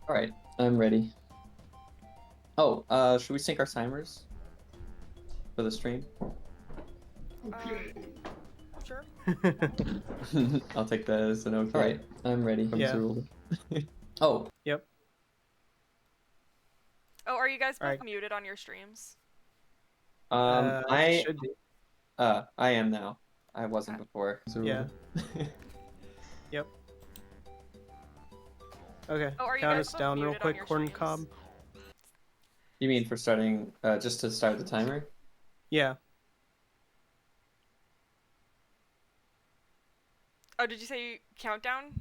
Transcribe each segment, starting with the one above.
All right, I'm ready. Oh, should we sync our timers for the stream? Sure. I'll take that as an okay. All right, I'm ready. Yeah. Zorulda. Oh. Yep. Oh, are you guys both Alright. muted on your streams? I should be. I am now. I wasn't before. Yeah. Yep. Okay. Oh, are you Count guys us both down real muted on quick, your Corncob. streams? You mean for starting, just to start the timer? Yeah. Oh, did you say countdown?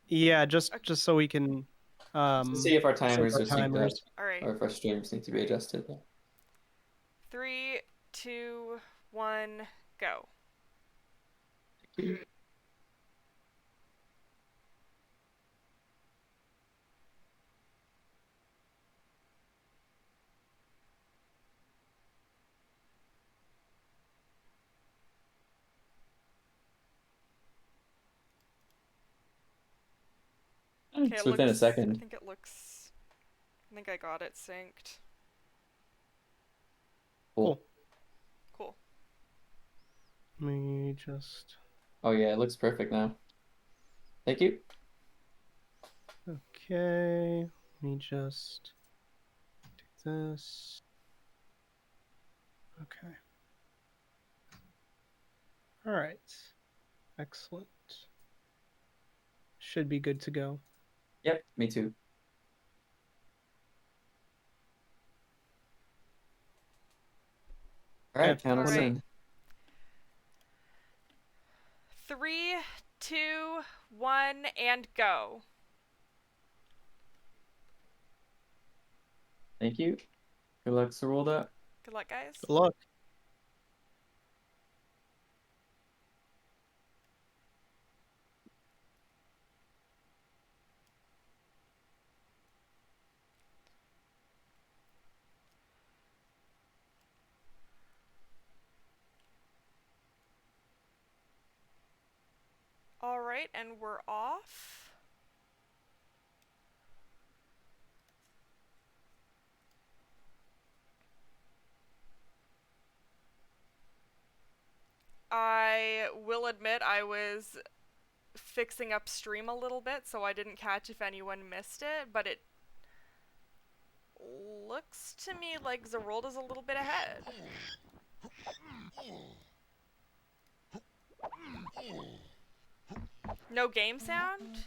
Yeah, just so we can To see if our timers are synced up, All right. or if our streams need to be adjusted. 3, 2, 1, go. Okay, It's within a second. I think it looks... I think I got it synced. Cool. Cool. Let me just... Oh yeah, it looks perfect now. Thank you. Okay. Let me just do this. Okay. All right. Excellent. Should be good to go. Yep, me too. All right, count us in. 3, 2, 1, and go. Thank you. Good luck, Zorulda. Good luck, guys. Good luck. All right, and we're off. I will admit I was fixing up stream a little bit, so I didn't catch if anyone missed it, but it looks to me like Zorulda's a little bit ahead. No game sound?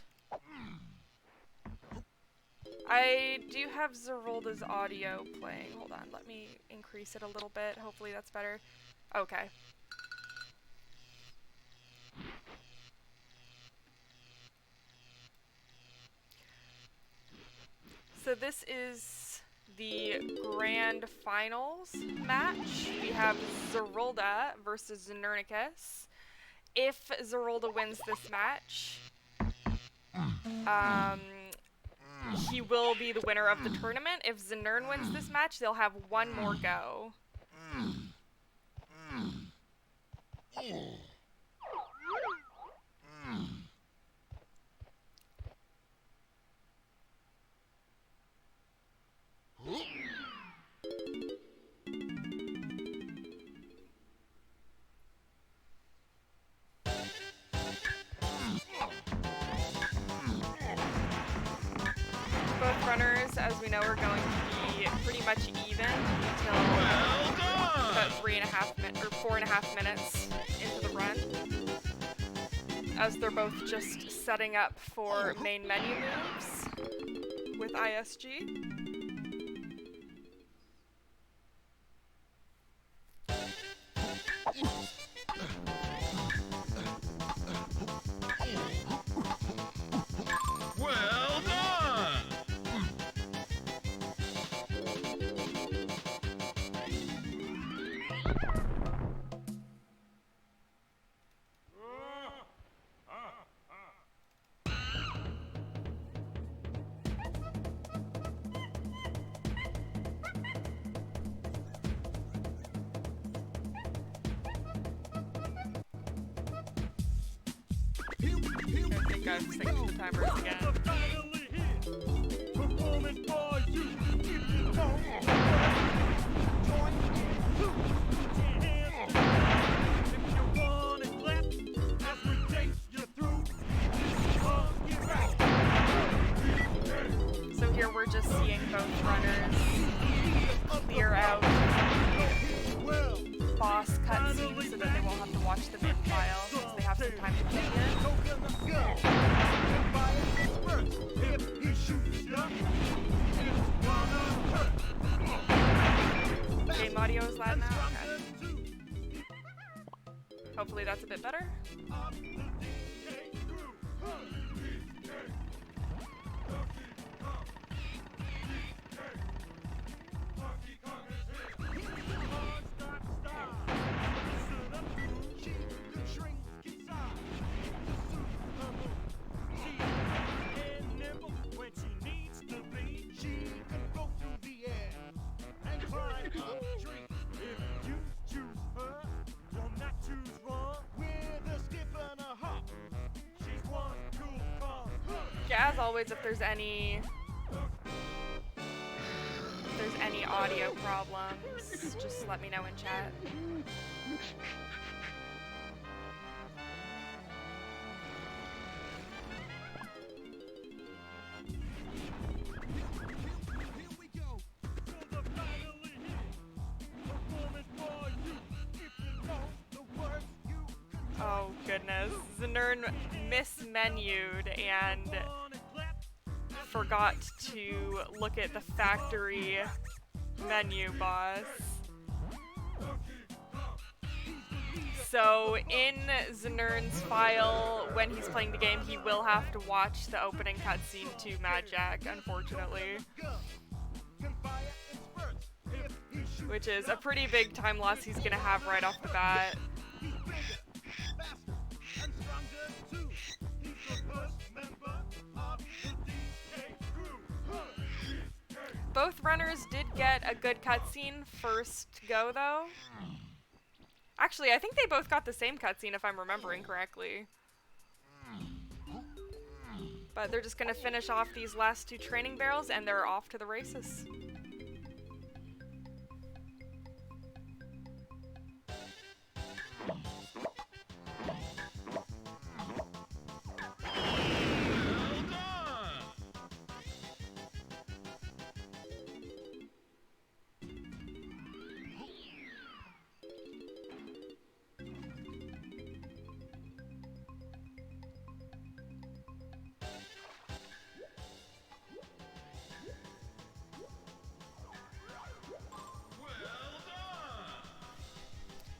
I do have Zorulda's audio playing. Hold on, let me increase it a little bit. Hopefully that's better. Okay. So this is the grand finals match. We have Zorulda versus Znernicus. If Zorulda wins this match, he will be the winner of the tournament. If Znern wins this match, they'll have one more go. Both runners, as we know, are going to be pretty much even until about 4.5 minutes into the run, as they're both just setting up for main menu moves with ISG. Well done! I think I've synced the timers again. So here we're just seeing both runners clear out boss cutscenes so that they won't have to watch them in file since they have some time to kill it. Game audio is loud now? Okay. Hopefully that's a bit better. Yeah, as always, if there's any audio problems, just let me know in chat. Oh goodness, Znern mismenued and forgot to look at the factory menu, boss. So in Znern's file, when he's playing the game, he will have to watch the opening cutscene to Mad Jack, unfortunately. Which is a pretty big time loss he's gonna have right off the bat. Both runners did get a good cutscene first go, though. Actually, I think they both got the same cutscene, if I'm remembering correctly. But they're just gonna finish off these last two training barrels, and they're off to the races.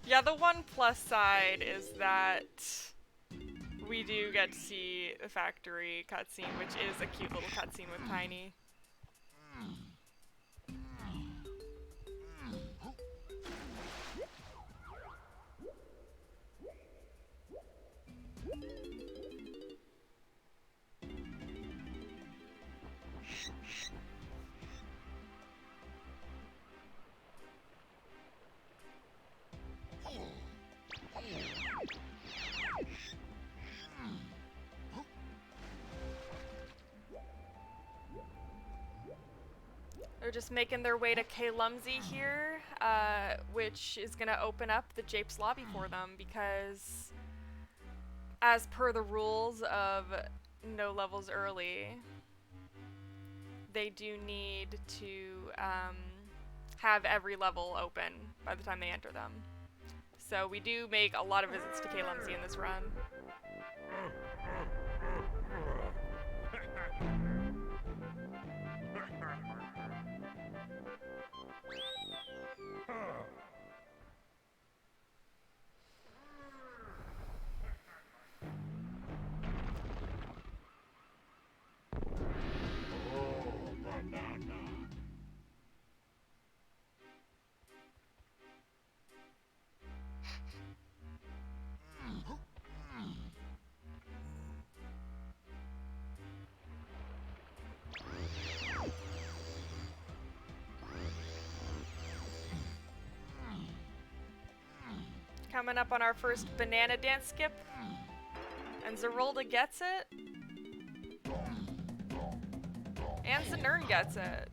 Yeah, the one plus side is that we do get to see the factory cutscene, which is a cute little cutscene with Tiny. They're just making their way to Kalumsey here, which is going to open up the Japes lobby for them because, as per the rules of no levels early, they do need to have every level open by the time they enter them. So we do make a lot of visits to Kalumsey in this run. Coming up on our first banana dance skip. And Zorulda gets it. And Znern gets it.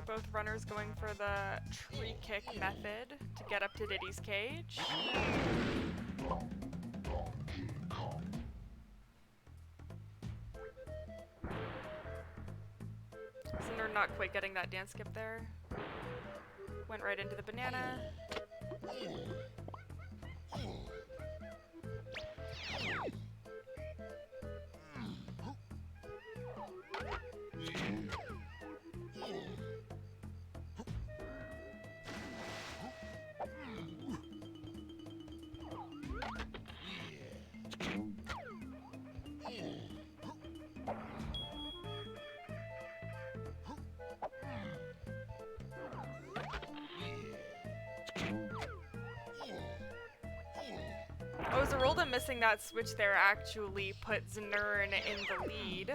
Both runners going for the tree kick method to get up to Diddy's cage. Zner not quite getting that dance skip there. Went right into the banana. Oh, Zorulda missing that switch there actually put Znern in the lead.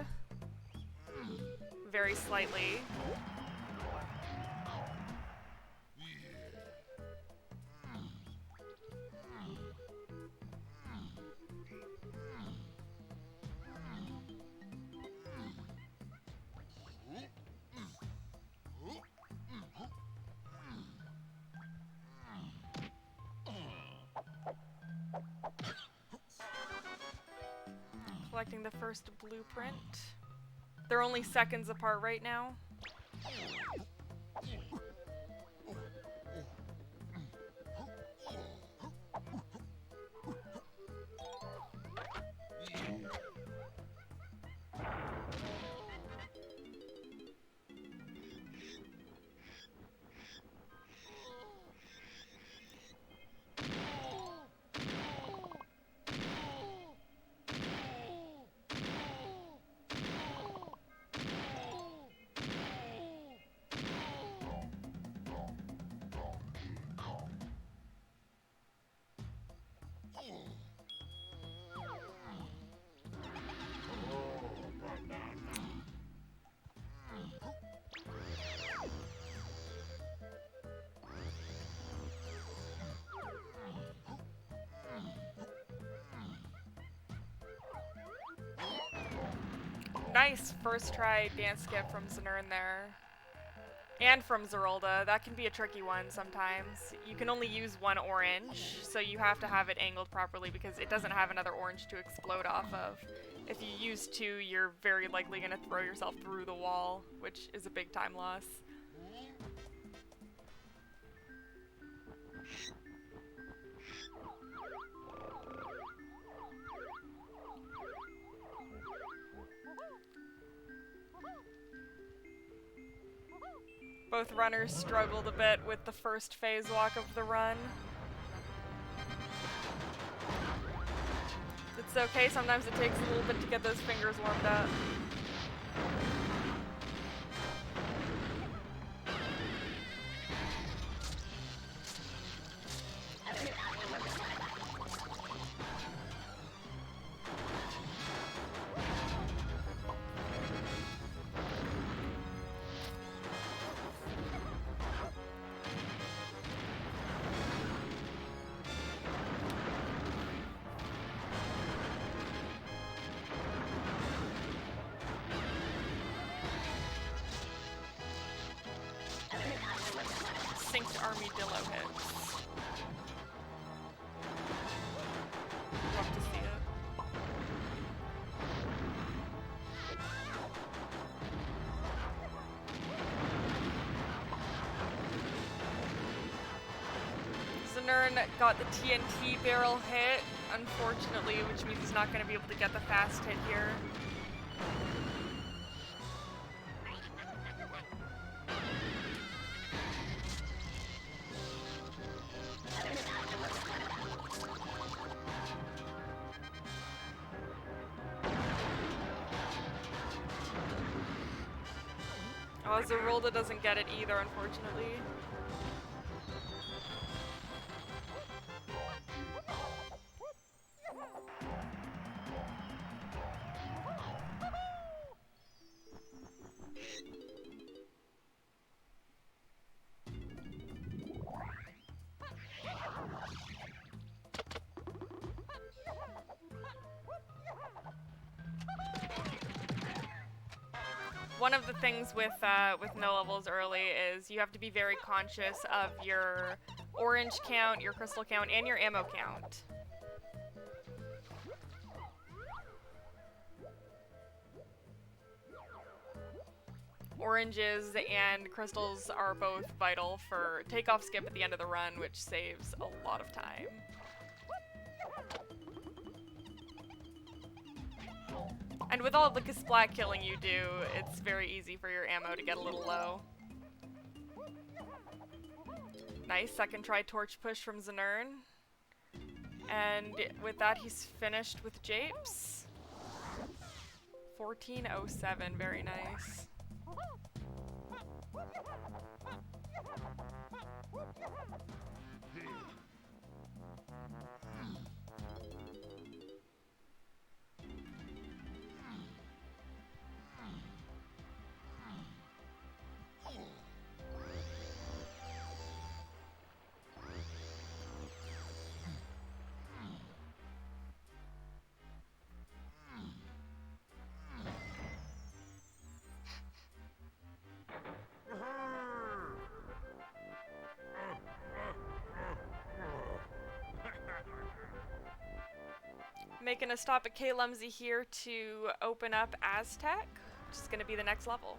Very slightly. Collecting the first blueprint. They're only seconds apart right now. Nice first try dance skip from Znern there. And from Zorulda. That can be a tricky one sometimes. You can only use one orange, so you have to have it angled properly because it doesn't have another orange to explode off of. If you use two, you're very likely going to throw yourself through the wall, which is a big time loss. Both runners struggled a bit with the first phase walk of the run. It's okay, sometimes it takes a little bit to get those fingers warmed up. Synced armadillo hits. Love to see it. Znern got the TNT barrel hit, unfortunately, which means he's not going to be able to get the fast hit here. Oh, Zorulda doesn't get it either, unfortunately. One of the things with no levels early is you have to be very conscious of your orange count, your crystal count, and your ammo count. Oranges and crystals are both vital for takeoff skip at the end of the run, which saves a lot of time. And with all the splat killing you do, it's very easy for your ammo to get a little low. Nice, second try torch push from Znern. And with that, he's finished with Japes. 1407, very nice. Making a stop at K Lumsey here to open up Aztec, which is going to be the next level.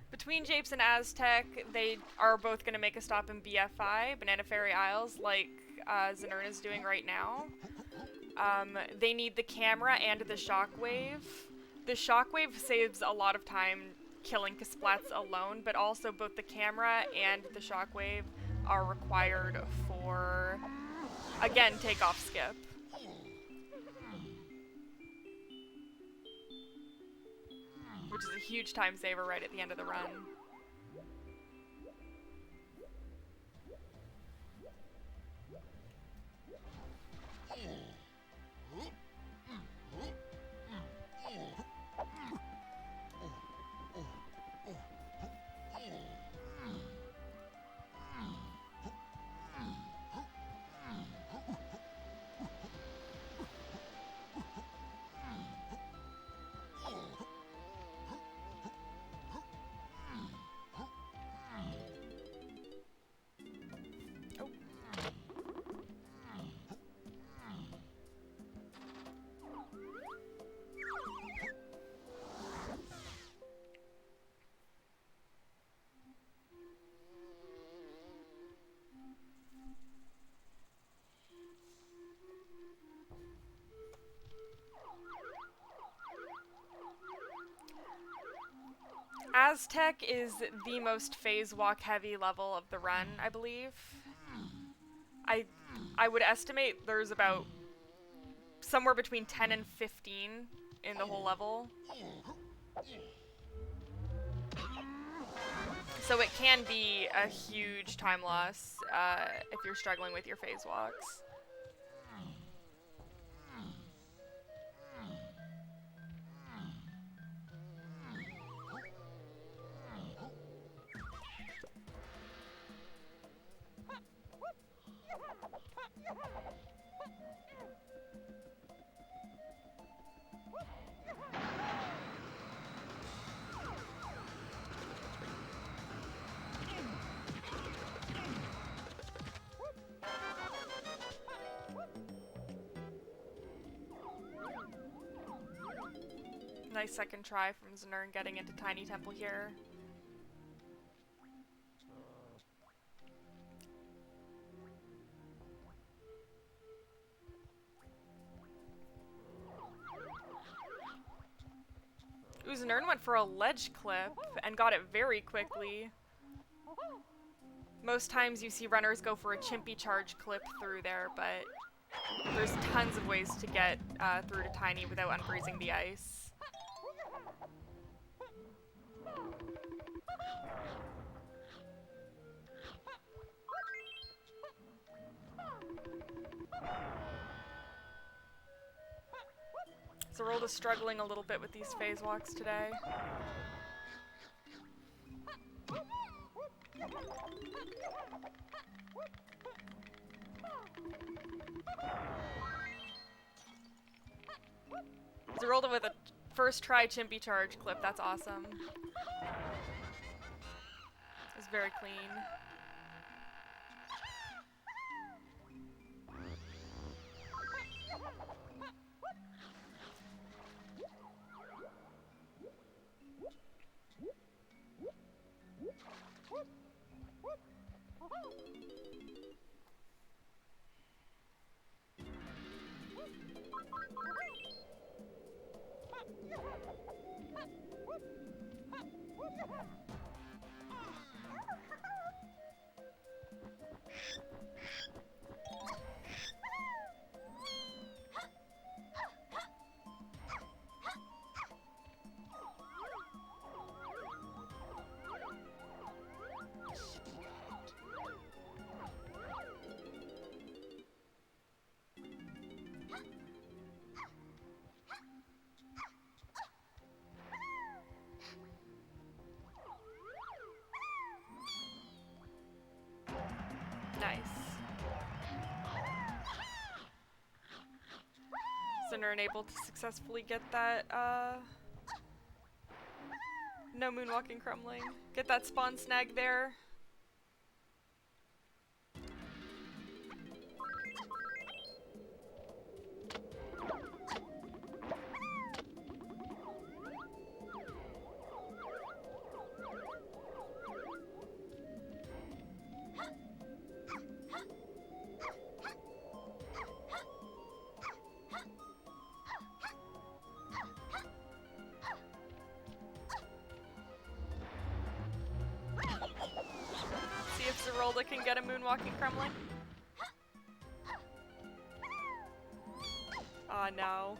Between Japes and Aztec, they are both going to make a stop in BFI, Banana Ferry Isles, like Znern is doing right now. They need the camera and the shockwave. The shockwave saves a lot of time killing Kasplats alone, but also both the camera and the shockwave are required for, again, takeoff skip. Which is a huge time saver right at the end of the run. Aztec is the most phase walk heavy level of the run, I believe. I would estimate there's about somewhere between 10 and 15 in the whole level. So it can be a huge time loss if you're struggling with your phase walks. Nice second try from Znern getting into Tiny Temple here. Ooh, Znern went for a ledge clip and got it very quickly. Most times you see runners go for a chimpy charge clip through there, but there's tons of ways to get through to Tiny without unfreezing the ice. Zorulda's struggling a little bit with these phase walks today. Zorulda with a first try chimpy charge clip, that's awesome. It's very clean. Nice. Znern able to successfully get that, no moonwalking crumbling. Get that spawn snag there. Zorulda can get a moonwalking crumbling. Aw, no.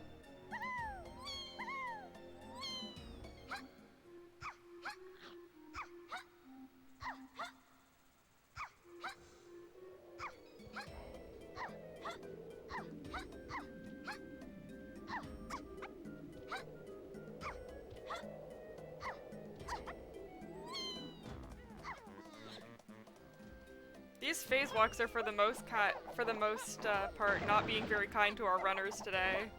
These phase walks are for the most part not being very kind to our runners today.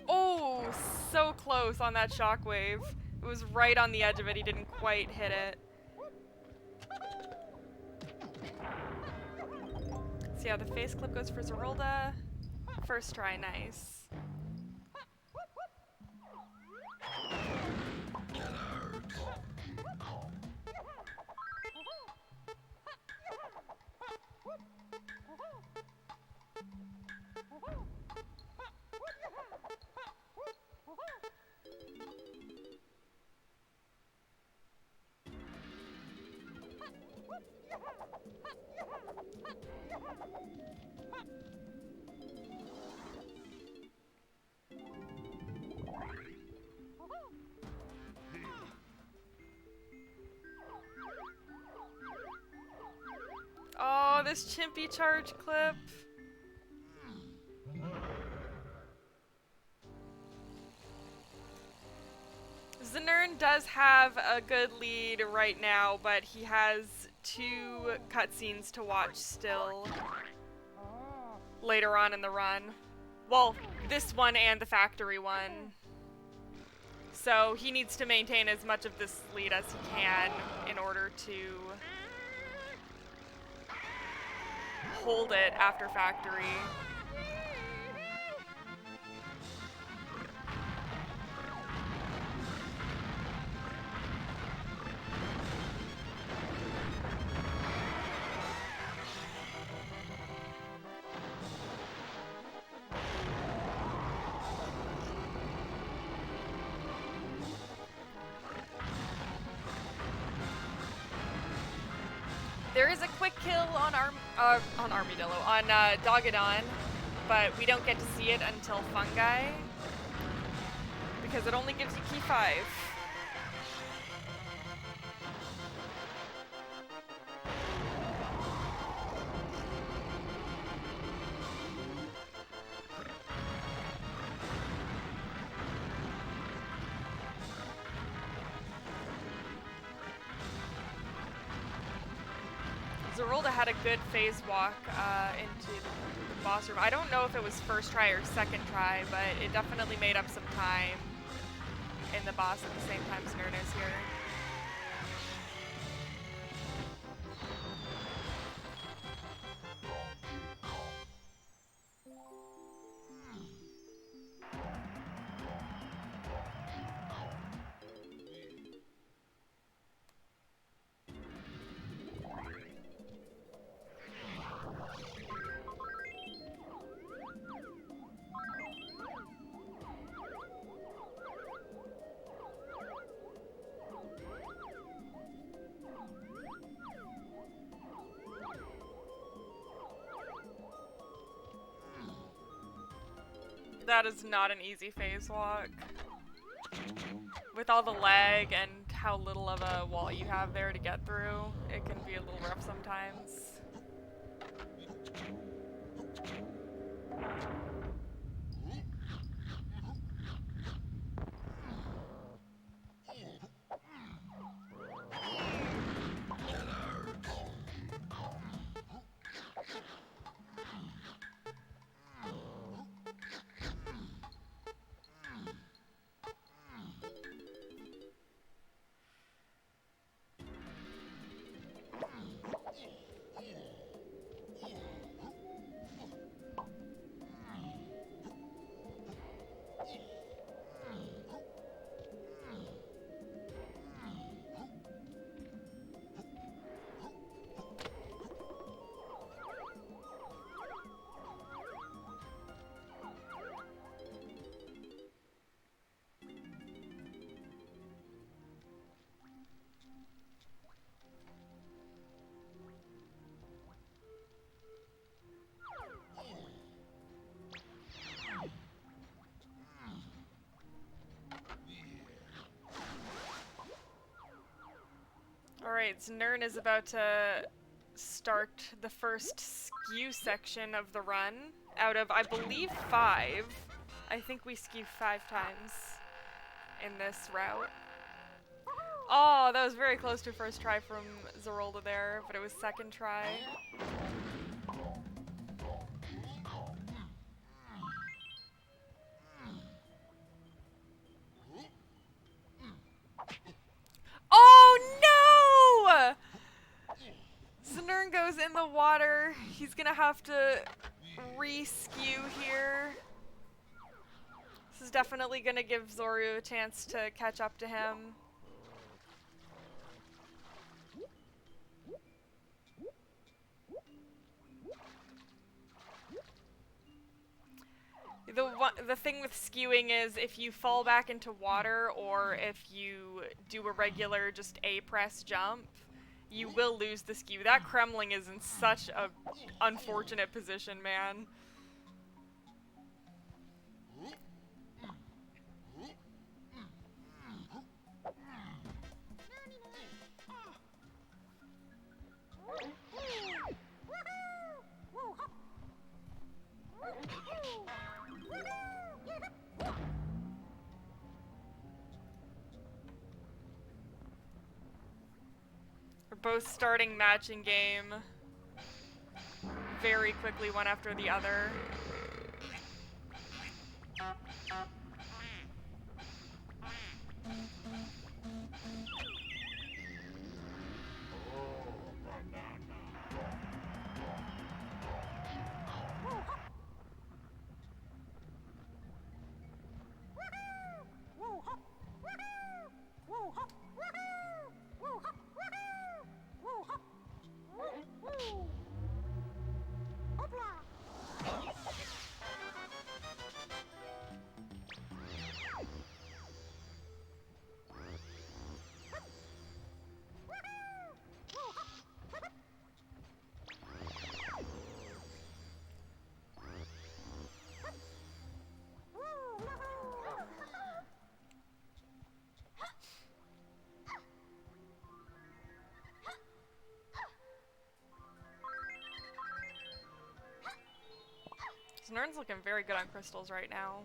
Oh, so close on that shockwave. It was right on the edge of it. He didn't quite hit it. So yeah, the face clip goes for Zorulda. First try, nice. Oh, this chimpy charge clip. Znern does have a good lead right now, but he has 2 cutscenes to watch still later on in the run. Well, this one and the factory one. So he needs to maintain as much of this lead as he can in order to hold it after factory. There is a quick kill on Armadillo, on Dogadon, but we don't get to see it until Fungi, because it only gives you key 5. Zorulda had a good phase walk into the boss room. I don't know if it was first try or second try, but it definitely made up some time in the boss at the same time Znernicus here. That is not an easy phase walk. With all the lag and how little of a wall you have there to get through, it can be a little rough sometimes. Alright, Znern is about to start the first skew section of the run out of, I believe, 5. I think we skew 5 times in this route. Oh, that was very close to first try from Zorulda there, but it was second try. Oh no! Znern goes in the water. He's gonna have to re-skew here. This is definitely gonna give Zoru a chance to catch up to him. The thing with skewing is if you fall back into water or if you do a regular just A press jump, you will lose the skew. That Kremling is in such a unfortunate position, man. We're both starting matching game very quickly, one after the other. Znern's looking very good on crystals right now.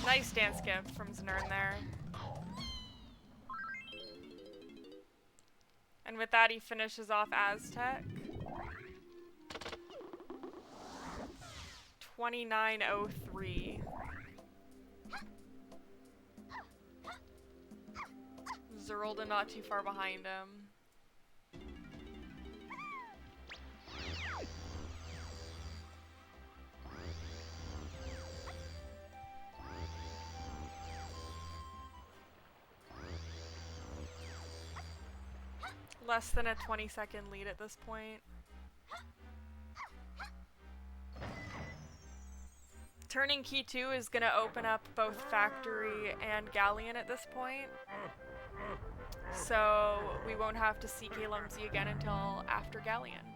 Nice dance skip from Znern there. And with that, he finishes off Aztec. 29:03. Zorulda not too far behind him. Less than a 20-second lead at this point. Turning key 2 is going to open up both Factory and Galleon at this point. So we won't have to see Kalumzi again until after Galleon.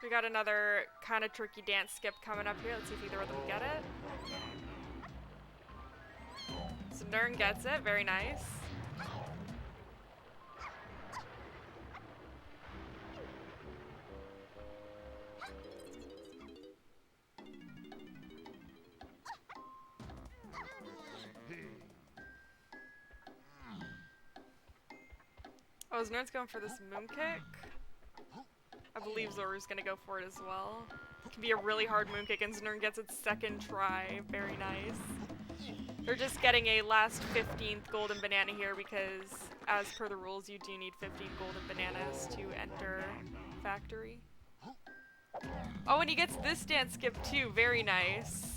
We got another kind of tricky dance skip coming up here. Let's see if either of them get it. Znern gets it, very nice. Oh, Znern's going for this moon kick. I believe Zoru's gonna go for it as well. It can be a really hard moon kick, and Znern gets its second try. Very nice. They're just getting a last 15th golden banana here because, as per the rules, you do need 15 golden bananas to enter Factory. Oh, and he gets this dance skip too. Very nice.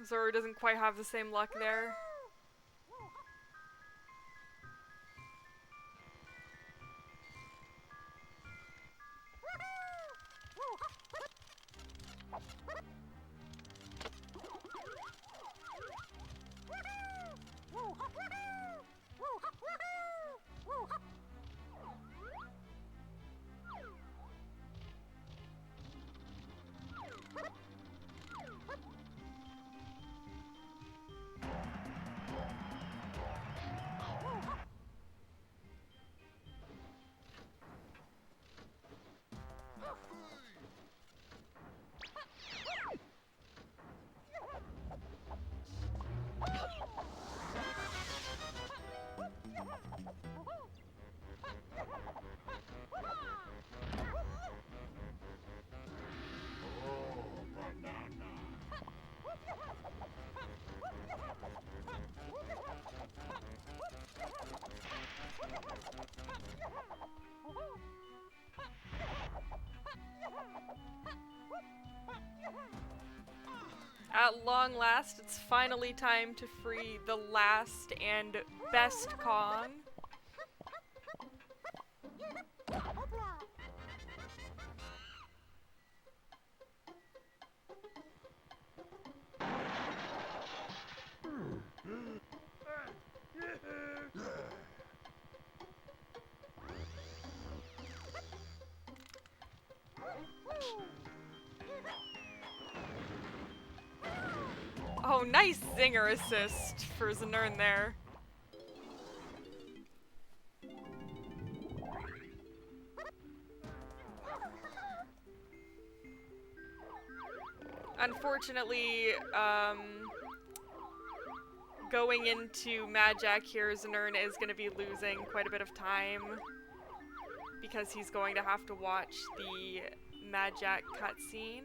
Zoru doesn't quite have the same luck there. At long last, it's finally time to free the last and best Kong. Oh, nice zinger assist for Znern there. Unfortunately, going into Mad Jack here, Znern is going to be losing quite a bit of time because he's going to have to watch the Mad Jack cutscene.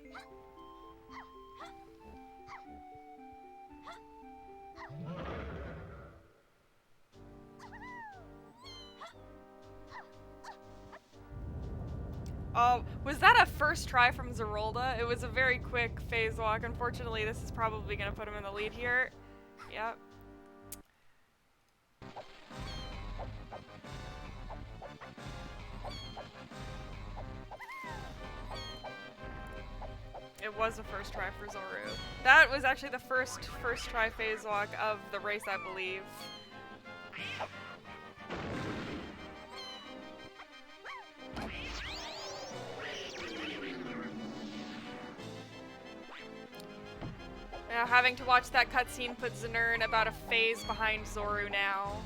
Oh, was that a first try from Zorulda? It was a very quick phase walk. Unfortunately, this is probably going to put him in the lead here. Yep. It was a first try for Zoru. That was actually the first try phase walk of the race, I believe. Now, having to watch that cutscene puts Znern about a phase behind Zoru now.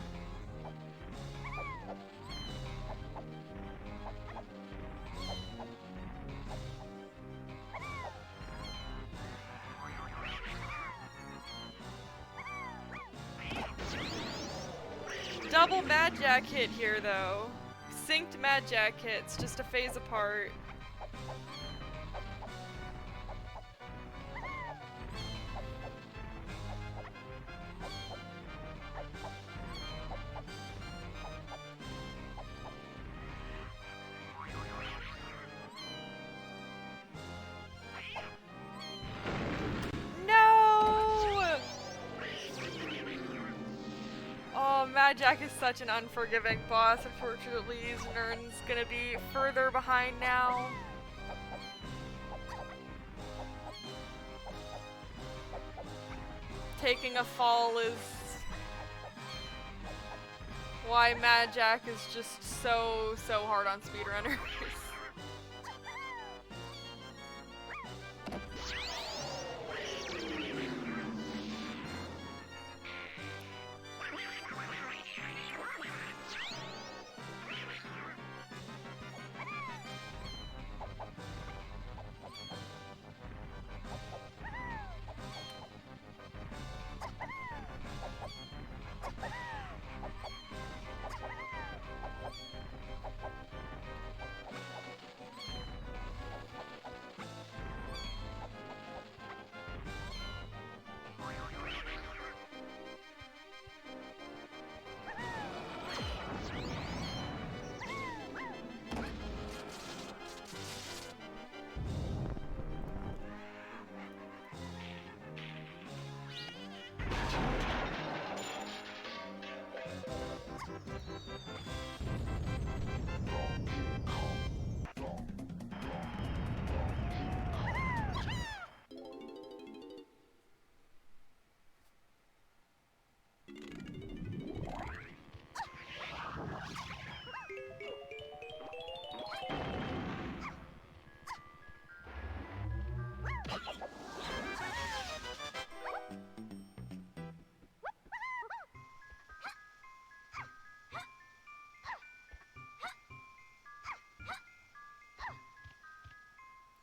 Double Mad Jack hit here, though. Synced Mad Jack hits, just a phase apart. Mad Jack is such an unforgiving boss. Unfortunately, Znern's gonna be further behind now. Taking a fall is why Mad Jack is just so hard on speedrunners.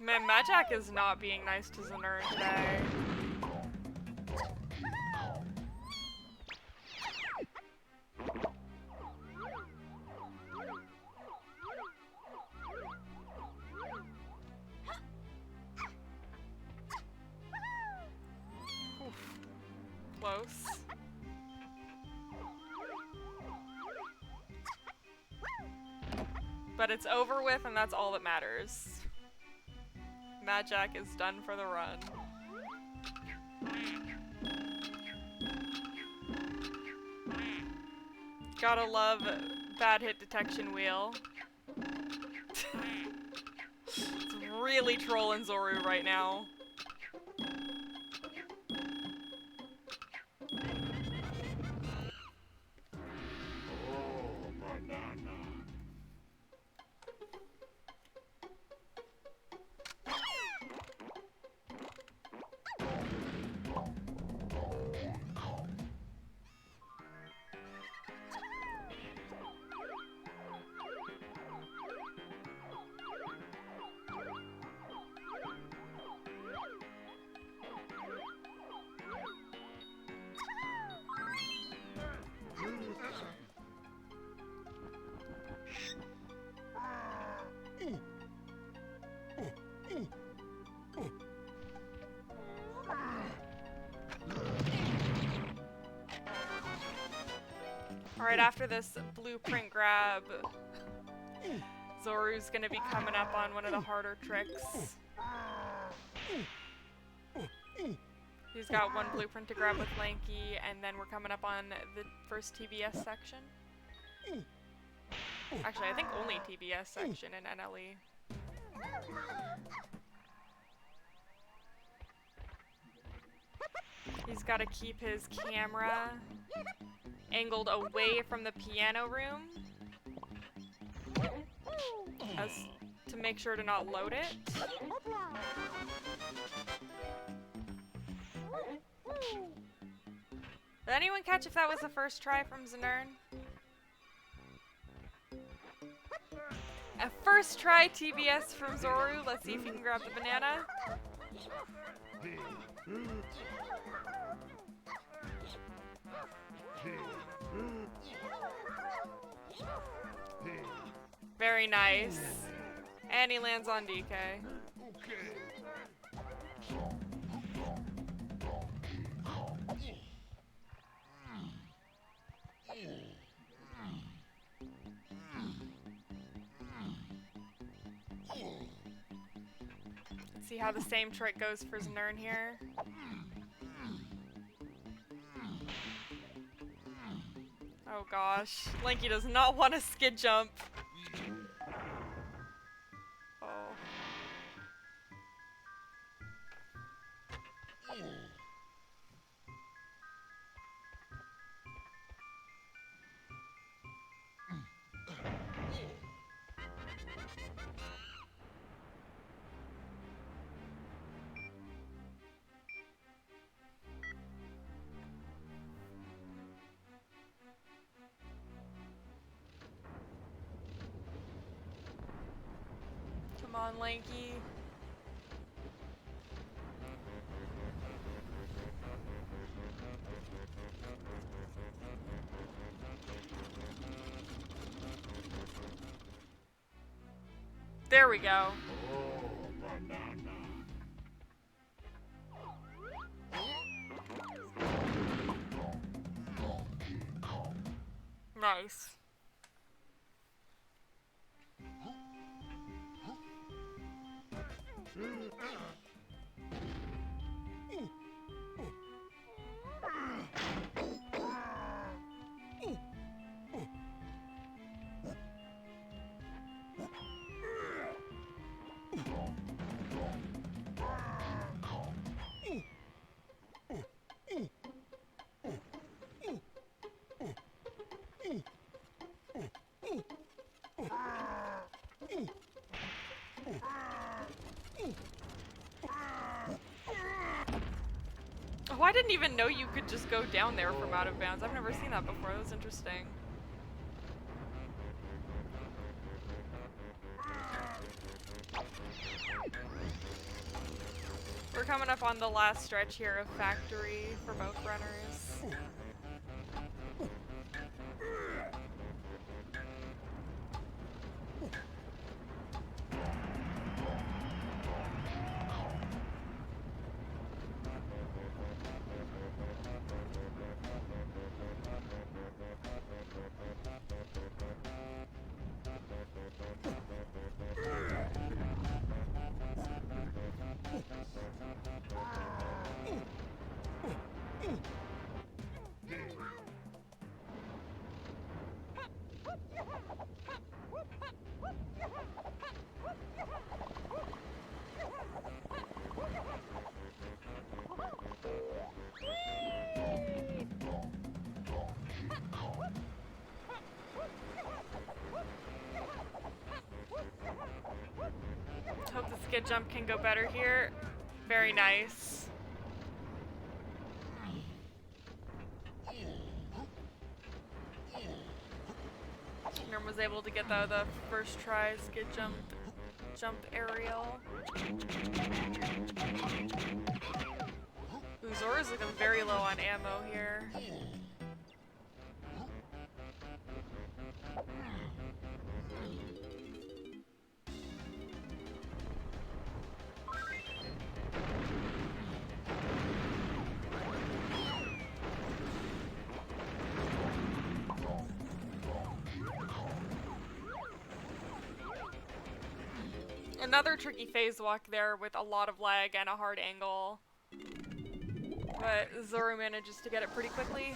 Man, Mad Jack is not being nice to Znern today. Oof. Close. But it's over with, and that's all that matters. Mad Jack is done for the run. Gotta love bad hit detection wheel. It's really trolling Zoru right now. Alright, after this blueprint grab, Zoru's gonna be coming up on one of the harder tricks. He's got one blueprint to grab with Lanky, and then we're coming up on the first TBS section. Actually, I think only TBS section in NLE. He's got to keep his camera angled away from the piano room as to make sure to not load it. Did anyone catch if that was the first try from Znern? A first try TBS from Zoru. Let's see if he can grab the banana. Very nice. And he lands on DK. Let's see how the same trick goes for Znern here. Oh gosh, Lanky does not want to skid jump. Oh. Come on, Lanky. There we go. Nice. Oh, I didn't even know you could just go down there from out of bounds. I've never seen that before. That was interesting. We're coming up on the last stretch here of Factory for both runners. Hope the skid jump can go better here. Very nice. Nerm was able to get the first try skid jump aerial. Ooh, Zora's looking very low on ammo here. Another tricky phase walk there with a lot of lag and a hard angle. But Zoru manages to get it pretty quickly.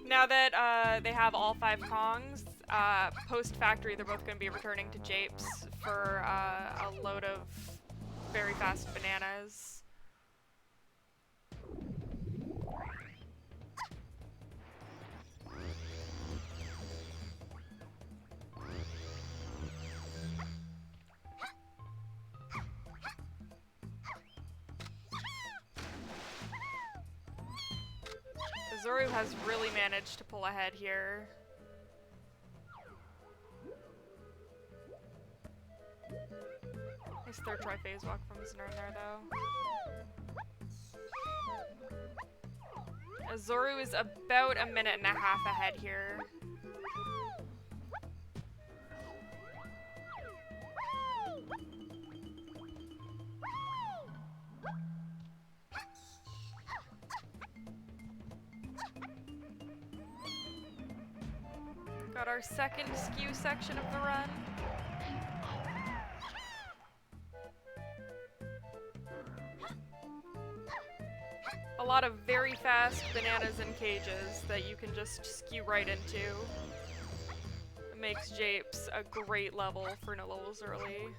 Now that they have all 5 Kongs, post-factory they're both going to be returning to Japes for a load of very fast bananas. Zoru has really managed to pull ahead here. Nice third try phase walk from Znern there, though. Zoru is about a minute and a half ahead here. Got our second skew section of the run. A lot of very fast bananas in cages that you can just skew right into. It makes Japes a great level for no levels early.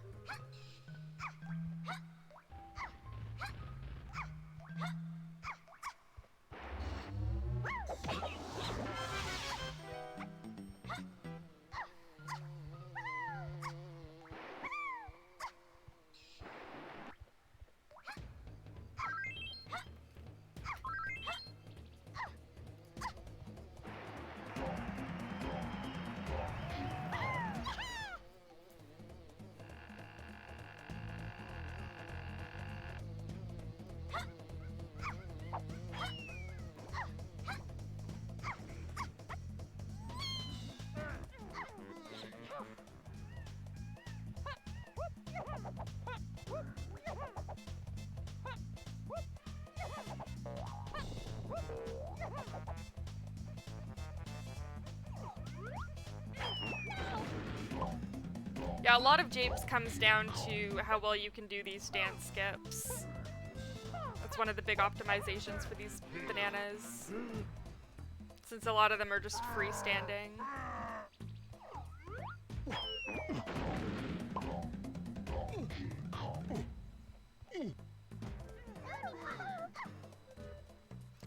Yeah, a lot of Japes comes down to how well you can do these dance skips. That's one of the big optimizations for these bananas, since a lot of them are just freestanding.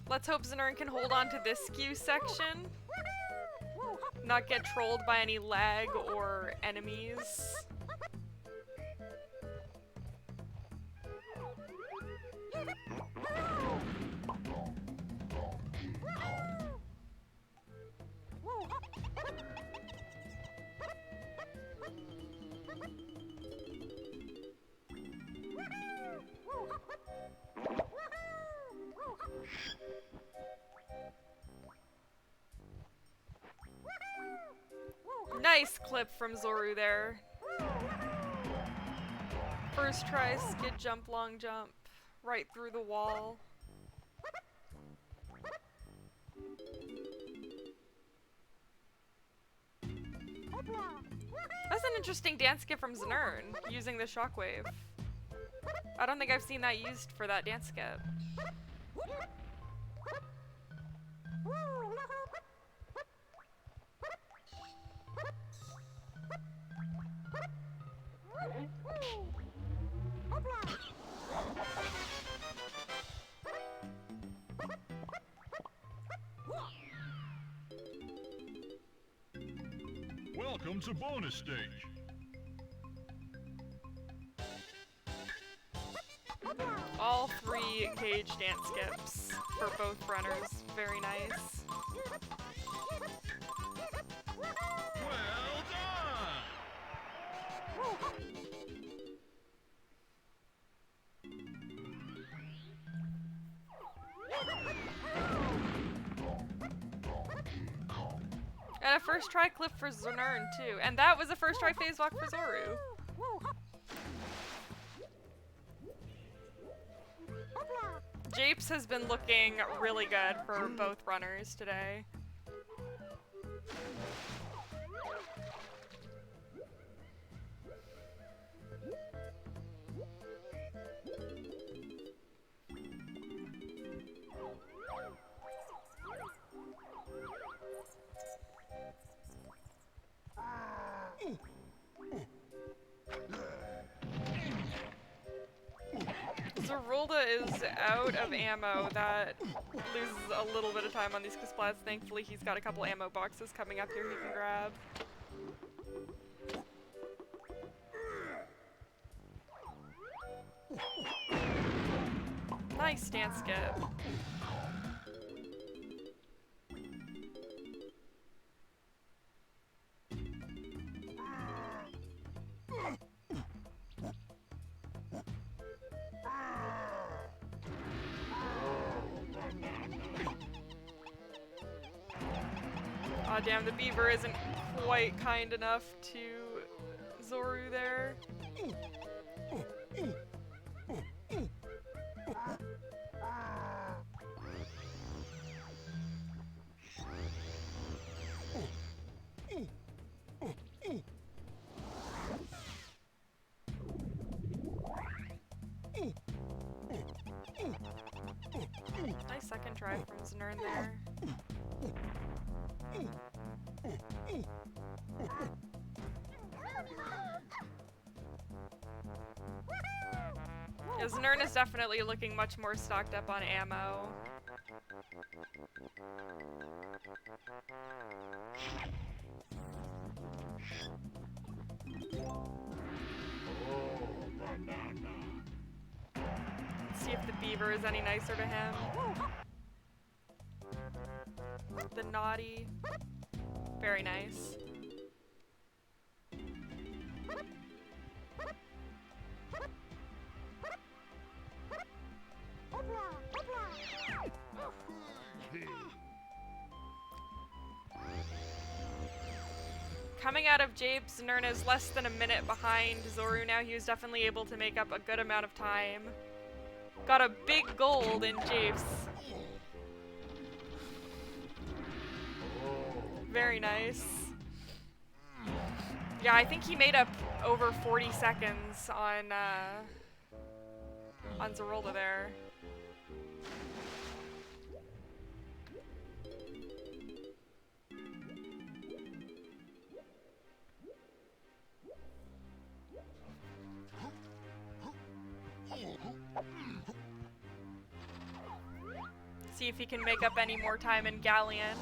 Let's hope Znern can hold on to this skew section. Not get trolled by any lag or enemies. Nice clip from Zoru there. First try, skid jump, long jump, right through the wall. That's an interesting dance skip from Znern, using the shockwave. I don't think I've seen that used for that dance skip. Welcome to bonus stage. all 3 cage dance skips for both runners. Very nice. Well done! And a first try clip for Znern too. And that was a first try phase walk for Zoru. Japes has been looking really good for both runners today. Zorulda is out of ammo. That loses a little bit of time on these Kasplats. Thankfully, he's got a couple ammo boxes coming up here he can grab. Nice stance skip. Aw, damn, the beaver isn't quite kind enough to Zoru there. Nice second try from Znern there. Yeah, Znern is definitely looking much more stocked up on ammo. Let's see if the beaver is any nicer to him. The naughty. Very nice. Coming out of Japes, Znern is less than a minute behind Zoru now. He was definitely able to make up a good amount of time. Got a big gold in Japes. Very nice. Yeah, I think he made up over 40 seconds on Zorulda there. See if he can make up any more time in Galleon.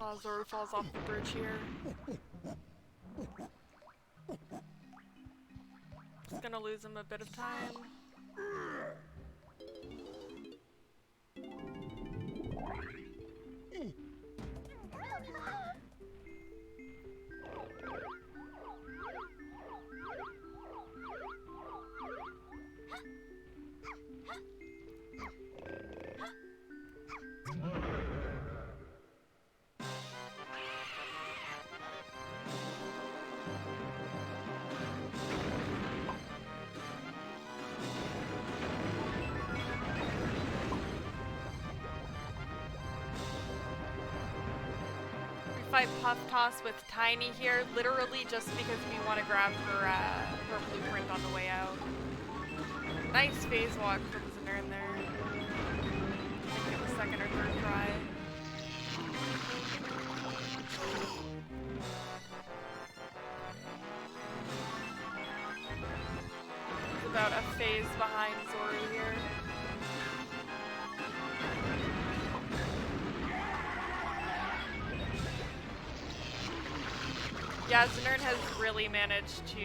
Oh, Zoru falls off the bridge here. Just gonna lose him a bit of time. specify Puff Toss with Tiny here, literally just because we want to grab her blueprint on the way out. Nice phase walk from Znern there. I think it was second or third try. He's about a phase behind Zoru here. Yeah, Znern has really managed to,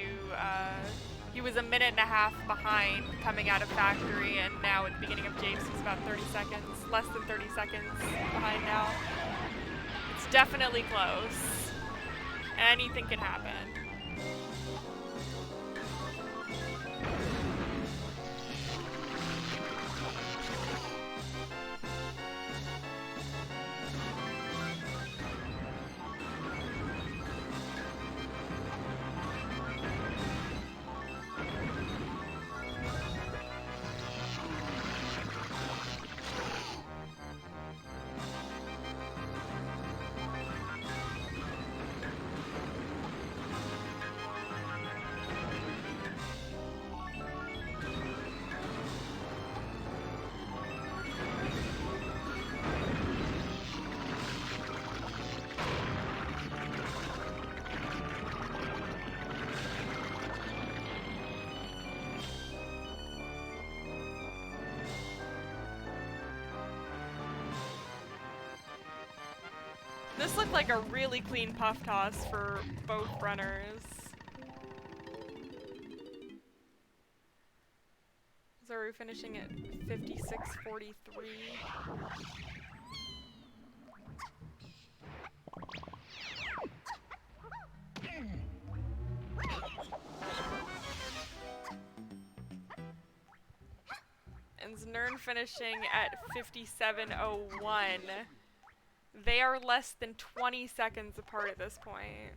he was a minute and a half behind coming out of factory, and now at the beginning of Japes he's about 30 seconds, less than 30 seconds behind now. It's definitely close. Anything can happen. This looked like a really clean puff toss for both runners. Zoru finishing at 56.43. And Znern finishing at 57.01. They are less than 20 seconds apart at this point.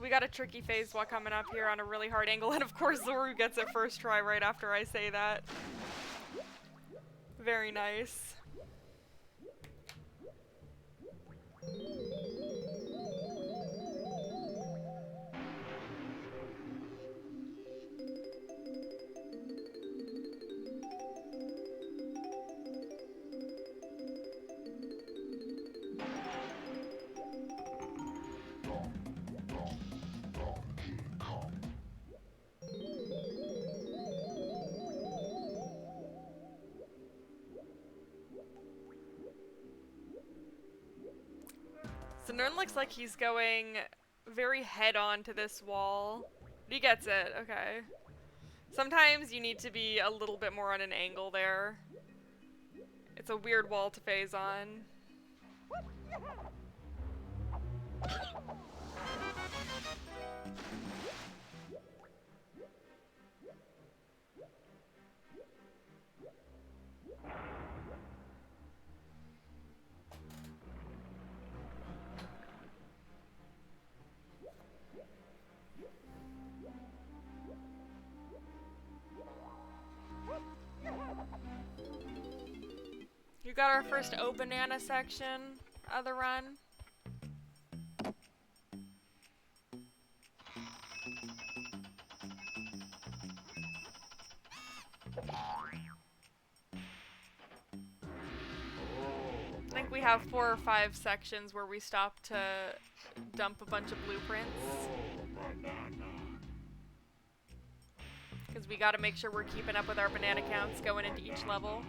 We got a tricky phase walk coming up here on a really hard angle, and of course Zoru gets it first try right after I say that. Very nice. Znern looks like he's going very head-on to this wall. He gets it, okay. Sometimes you need to be a little bit more on an angle there. It's a weird wall to phase on. You got our first O banana section of the run. I think we have 4 or 5 sections where we stop to dump a bunch of blueprints. Because we gotta make sure we're keeping up with our banana counts going into each level.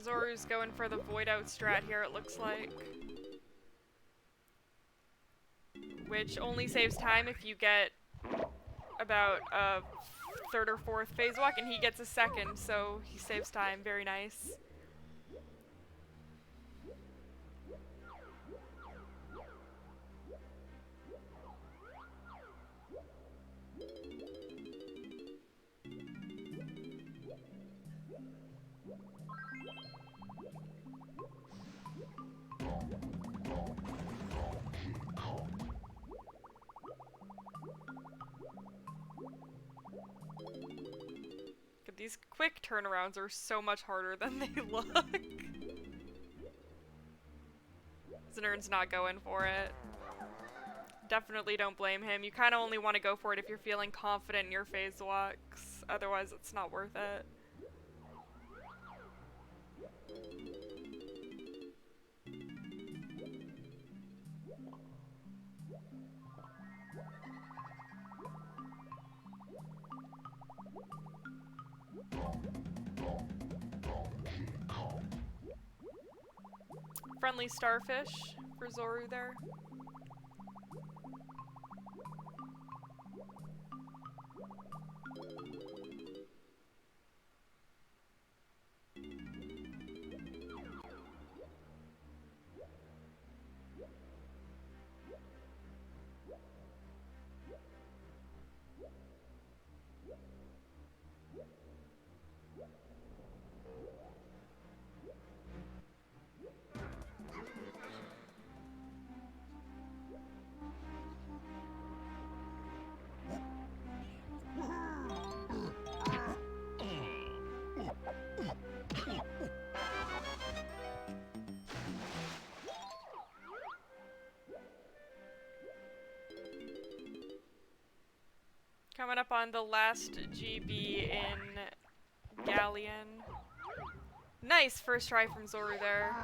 Zoru's going for the void out strat here, it looks like. Which only saves time if you get about a third or fourth phase walk, and he gets a second, so he saves time. Very nice. These quick turnarounds are so much harder than they look. Znern's not going for it. Definitely don't blame him. You kind of only want to go for it if you're feeling confident in your phase walks. Otherwise, it's not worth it. Friendly starfish for Zoru there. Coming up on the last GB in Galleon. Nice first try from Zoru there.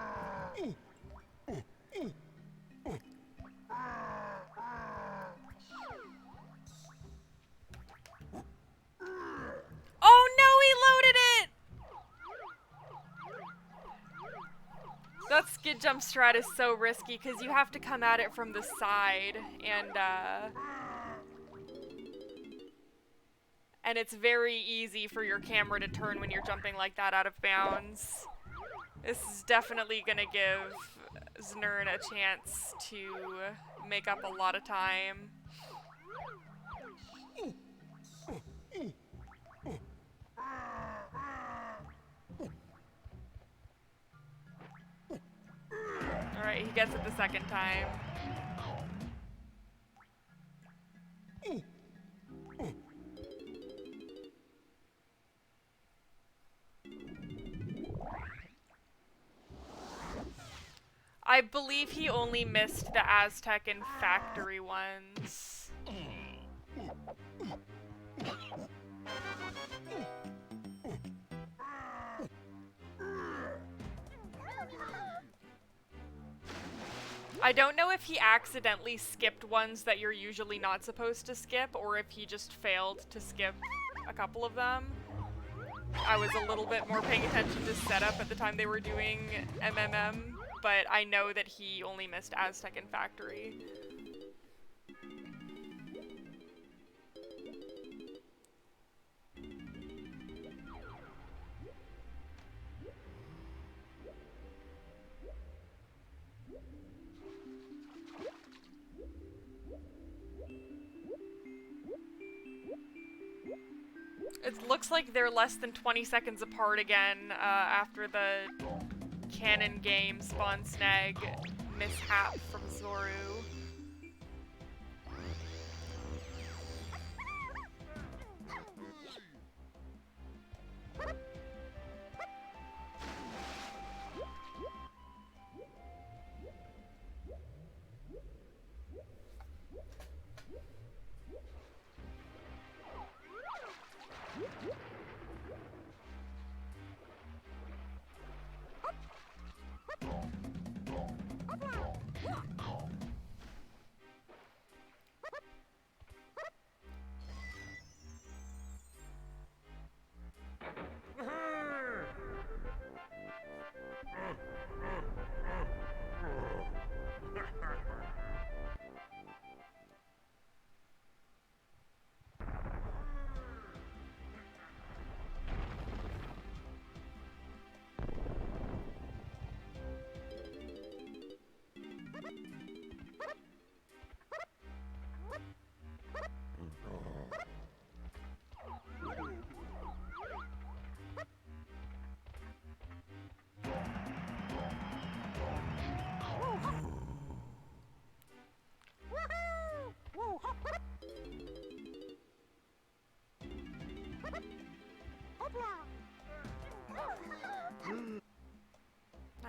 Oh no, he loaded it! That skid jump strat is so risky because you have to come at it from the side, and it's very easy for your camera to turn when you're jumping like that out of bounds. This is definitely gonna give Znern a chance to make up a lot of time. Alright, he gets it the second time. I believe he only missed the Aztec and factory ones. I don't know if he accidentally skipped ones that you're usually not supposed to skip, or if he just failed to skip a couple of them. I was a little bit more paying attention to setup at the time they were doing MMM, but I know that he only missed Aztec and Factory. It looks like they're less than 20 seconds apart again after the cannon game spawn snag mishap from Zoru.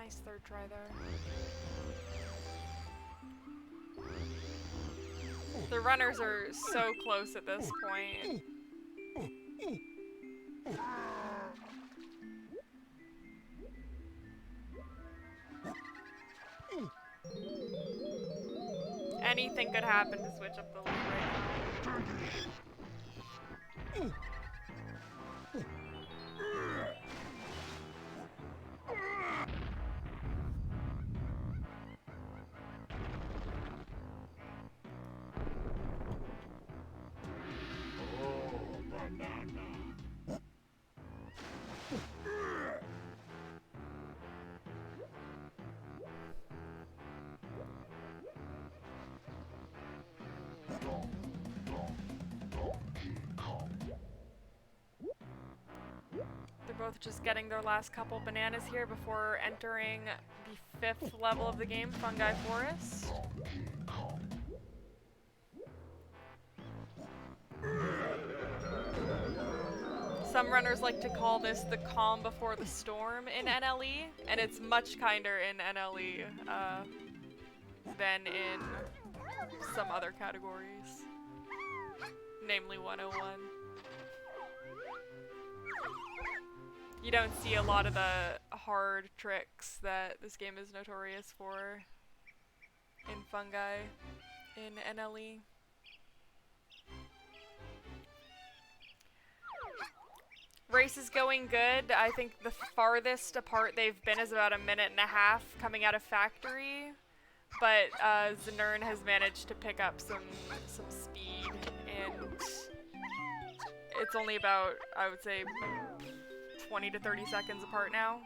Nice third try there. The runners are so close at this point. Anything could happen to switch up the lead right now. Both just getting their last couple bananas here before entering the 5th level of the game, Fungi Forest. Some runners like to call this the calm before the storm in NLE, and it's much kinder in NLE than in some other categories, namely 101. You don't see a lot of the hard tricks that this game is notorious for in Fungi in NLE. Race is going good. I think the farthest apart they've been is about 1.5 minutes coming out of factory, but Znern has managed to pick up some speed, and it's only about, I would say, 20 to 30 seconds apart now.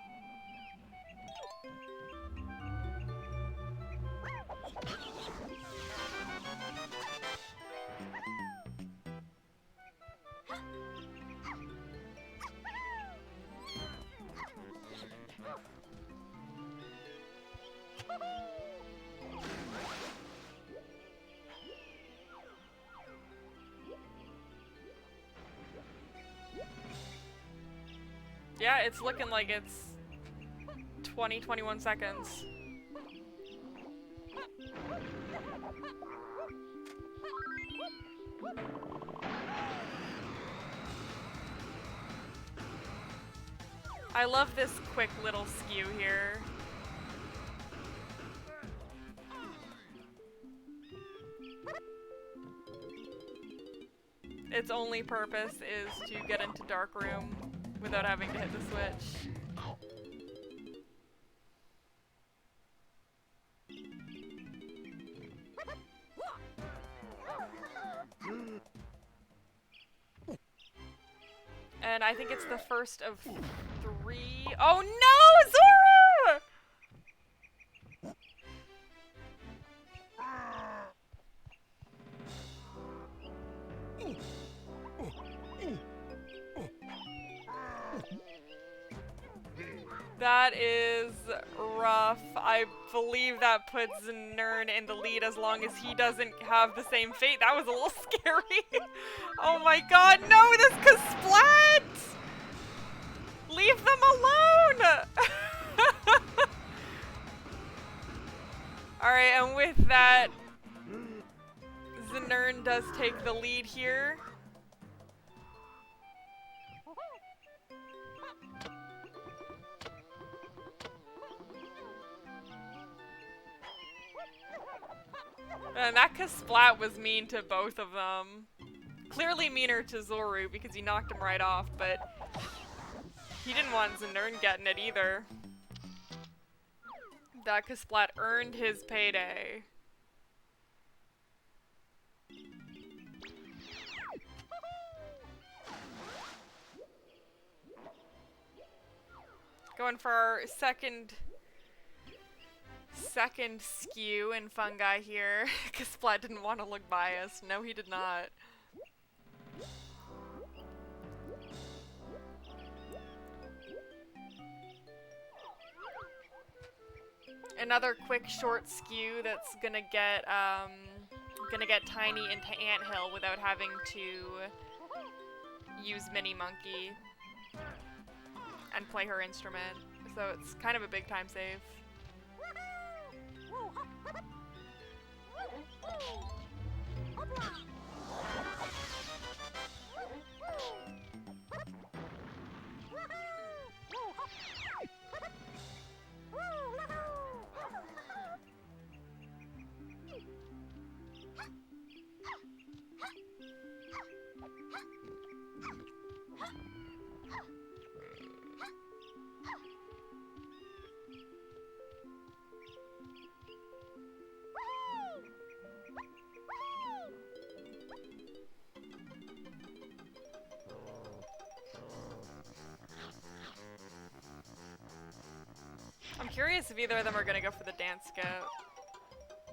Yeah, it's looking like it's 21 seconds. I love this quick little skew here. Its only purpose is to get into Dark Room without having to hit the switch. And I think it's the first of 3. Oh no, Zora! That is rough. I believe that puts Znern in the lead as long as he doesn't have the same fate. That was a little scary. Oh my god, no, this Kasplat! Leave them alone! Alright, and with that, Znern does take the lead here. And that Kasplat was mean to both of them. Clearly meaner to Zoru because he knocked him right off, but he didn't want Znern getting it either. That Kasplat earned his payday. Going for our second skew in Fungi here. Kasplat didn't want to look biased. No, he did not. Another quick short skew that's gonna get Tiny into Anthill without having to use Mini Monkey and play her instrument. so it's kind of a big time save. I'm curious if either of them are gonna go for the dance skip.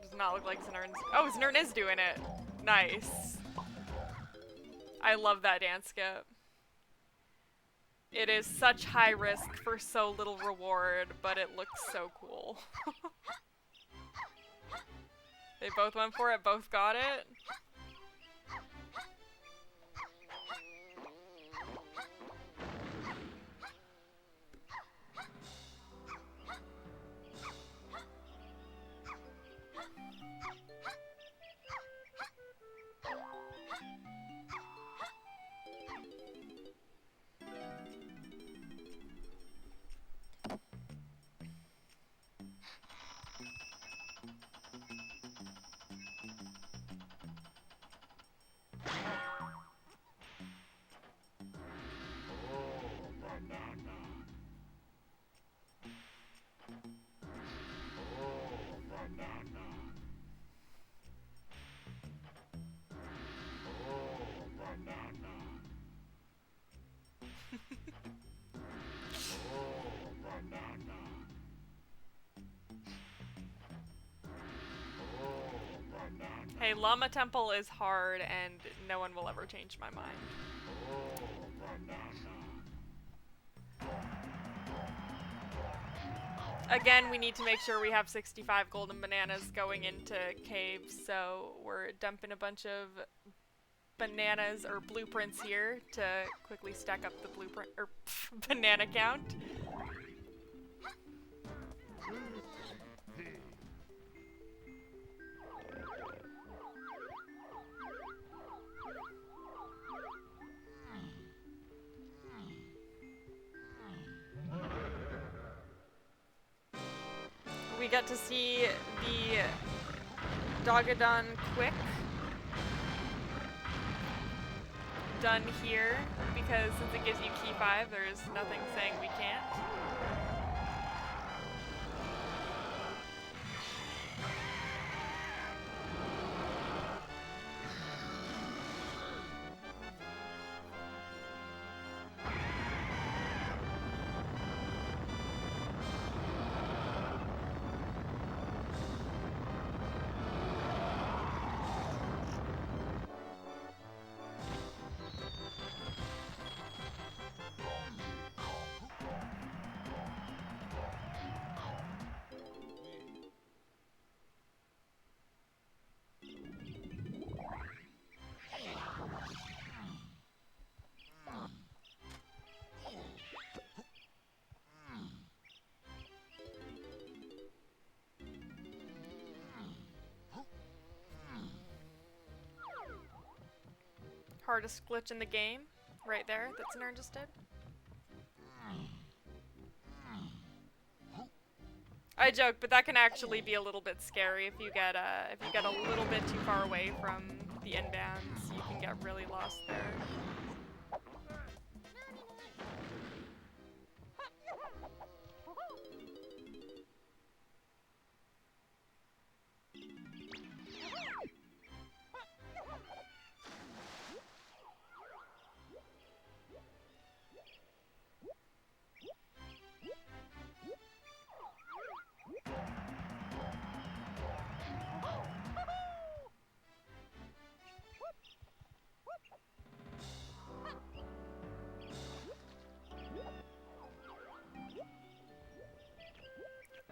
Does not look like Znern. Oh, Znern is doing it. Nice. I love that dance skip. It is such high risk for so little reward, but it looks so cool. They both went for it, both got it. Hey, Llama Temple is hard and no one will ever change my mind. Again, we need to make sure we have 65 golden bananas going into caves, so we're dumping a bunch of bananas or blueprints here to quickly stack up the blueprint or banana count. We get to see the Dogadon Quick done here, because since it gives you key 5, there's nothing saying we can't. Hardest glitch in the game, right there, that Znern just did. I joke, but that can actually be a little bit scary if you get a little bit too far away from the inbounds. You can get really lost there.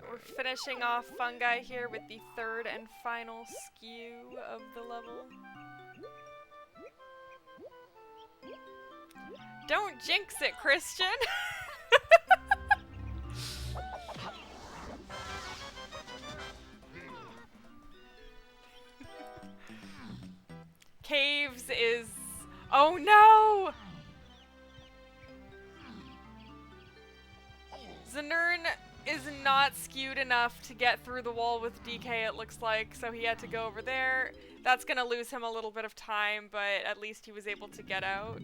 We're finishing off Fungi here with the third and final skew of the level. Don't jinx it, Christian! Caves is... Oh no! Znern is not skewed enough to get through the wall with DK, it looks like, so he had to go over there. That's gonna lose him a little bit of time, but at least he was able to get out.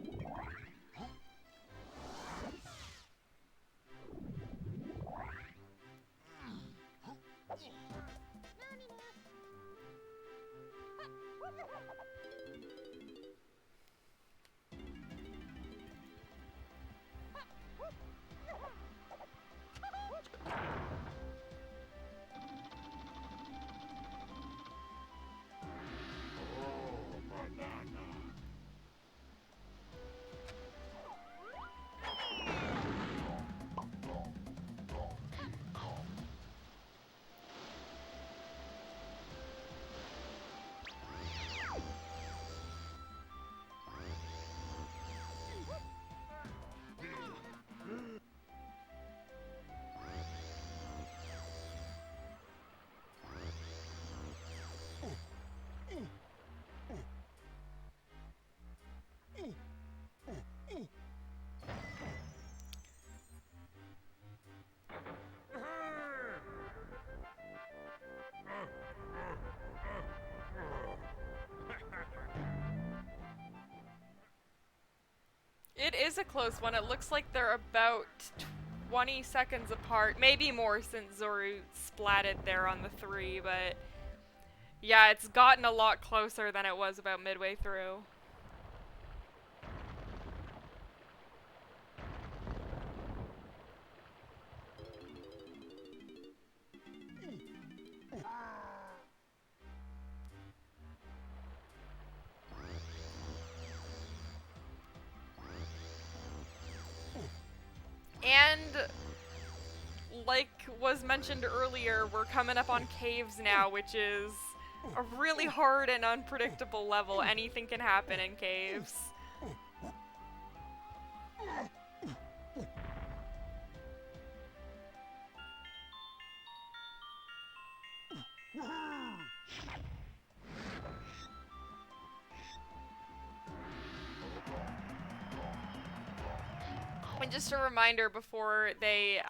It is a close one. It looks like they're about 20 seconds apart. Maybe more since Zoru splatted there on the 3, but... Yeah, it's gotten a lot closer than it was about midway through. And, like was mentioned earlier, we're coming up on caves now, which is a really hard and unpredictable level. Anything can happen in caves. And just a reminder before they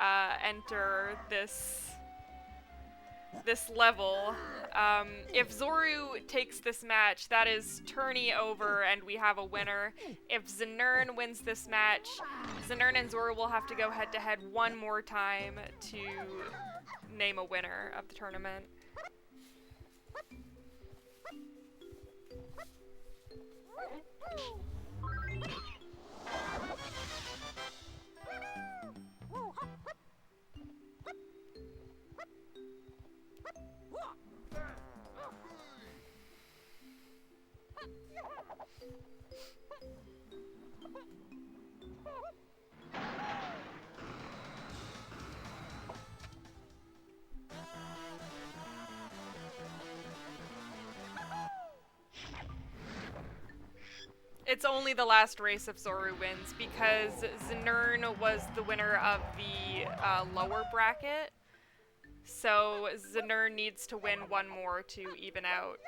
enter this level, if Zoru takes this match, that is tourney over and we have a winner. If Znern wins this match, Znern and Zoru will have to go head to head one more time to name a winner of the tournament. It's only the last race if Zoru wins, because Znern was the winner of the lower bracket. So Znern needs to win one more to even out.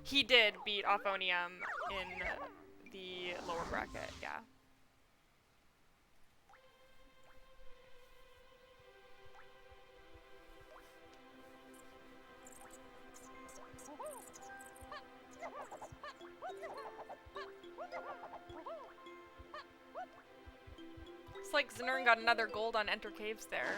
He did beat Othonium in the lower bracket, yeah. Looks like Znern got another gold on Enter Caves there.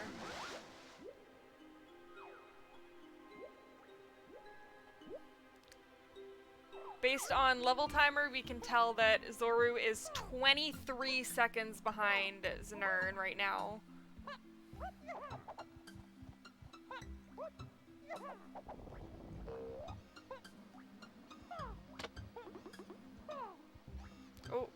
Based on level timer, we can tell that Zoru is 23 seconds behind Znern right now. Oh.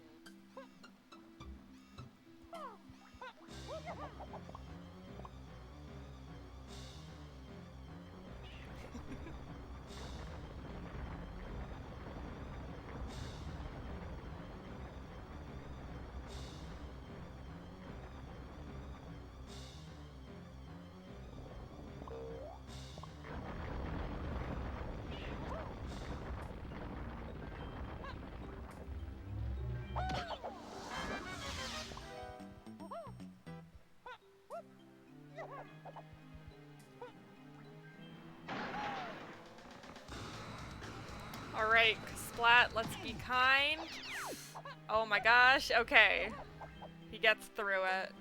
Alright, Splat, let's be kind. Oh my gosh, okay. He gets through it.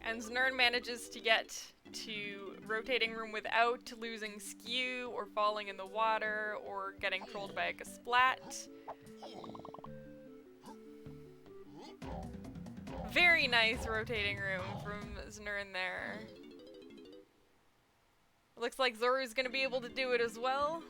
And Znern manages to get to rotating room without losing skew or falling in the water or getting trolled by a splat. Very nice rotating room from Znern there. Looks like Zoru's gonna be able to do it as well.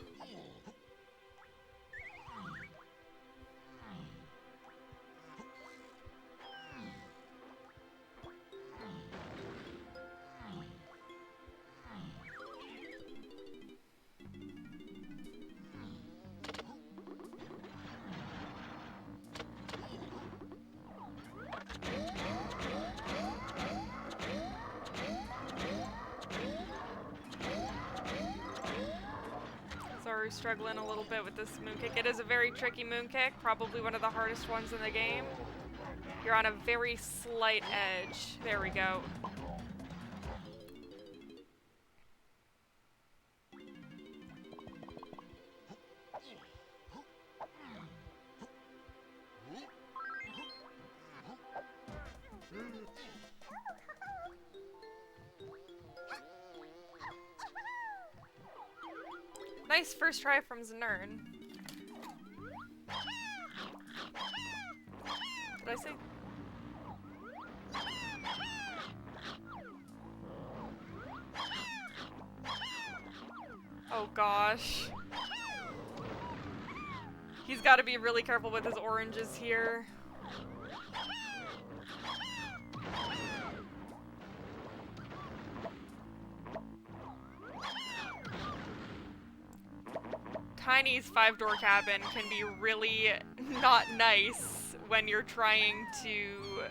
Zoru's struggling a little bit with this moonkick. It is a very tricky moonkick, probably one of the hardest ones in the game. You're on a very slight edge. There we go. Nice first try from Znern. Did I say? Oh gosh. He's got to be really careful with his oranges here. Tiny's 5-door cabin can be really not nice when you're trying to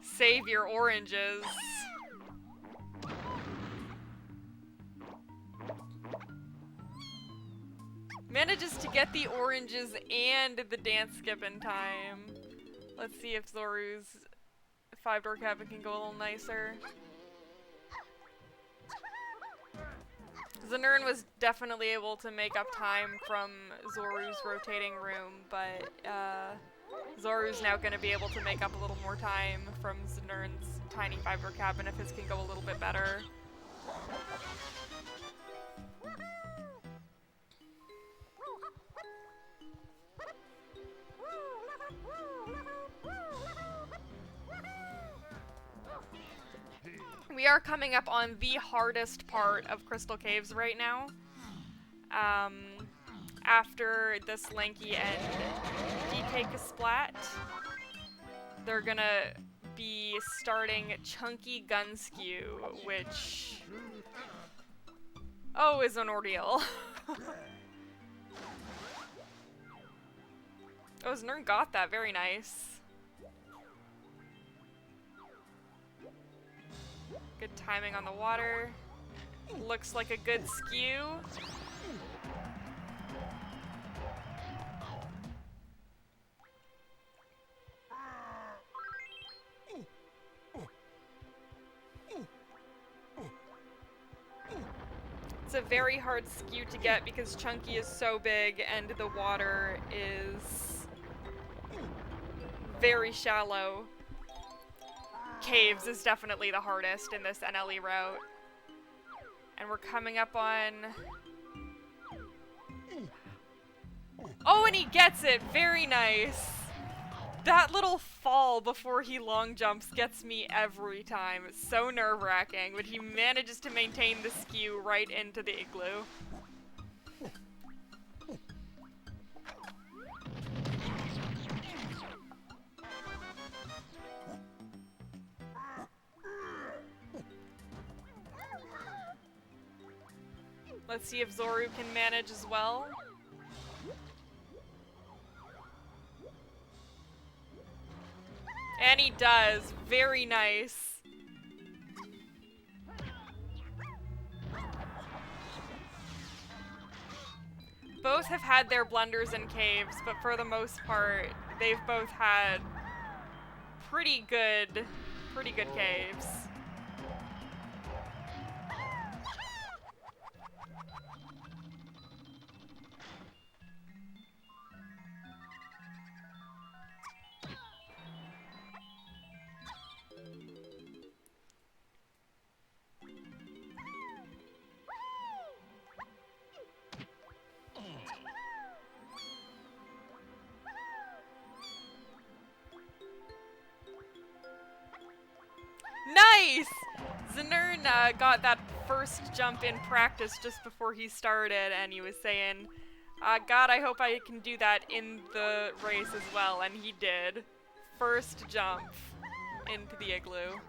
save your oranges. Manages to get the oranges and the dance skip in time. Let's see if Zoru's 5-door cabin can go a little nicer. Znern was definitely able to make up time from Zoru's rotating room, but Zoru's now going to be able to make up a little more time from Znern's tiny 5-door cabin if his can go a little bit better. We are coming up on the hardest part of Crystal Caves right now. After this Lanky and DK64, they're gonna be starting Chunky Gun Skew, which... oh, is an ordeal. Oh, Znern got that, very nice. Good timing on the water. Looks like a good skew. It's a very hard skew to get because Chunky is so big and the water is very shallow. Caves is definitely the hardest in this NLE route. And we're coming up on... oh, and he gets it! Very nice! That little fall before he long jumps gets me every time. It's so nerve-wracking, but he manages to maintain the skew right into the igloo. Let's see if Zoru can manage as well. And he does. Very nice. Both have had their blunders in caves, but for the most part, they've both had pretty good caves. Nice! Znern got that first jump in practice just before he started, and he was saying, God, I hope I can do that in the race as well, and he did. First jump into the igloo.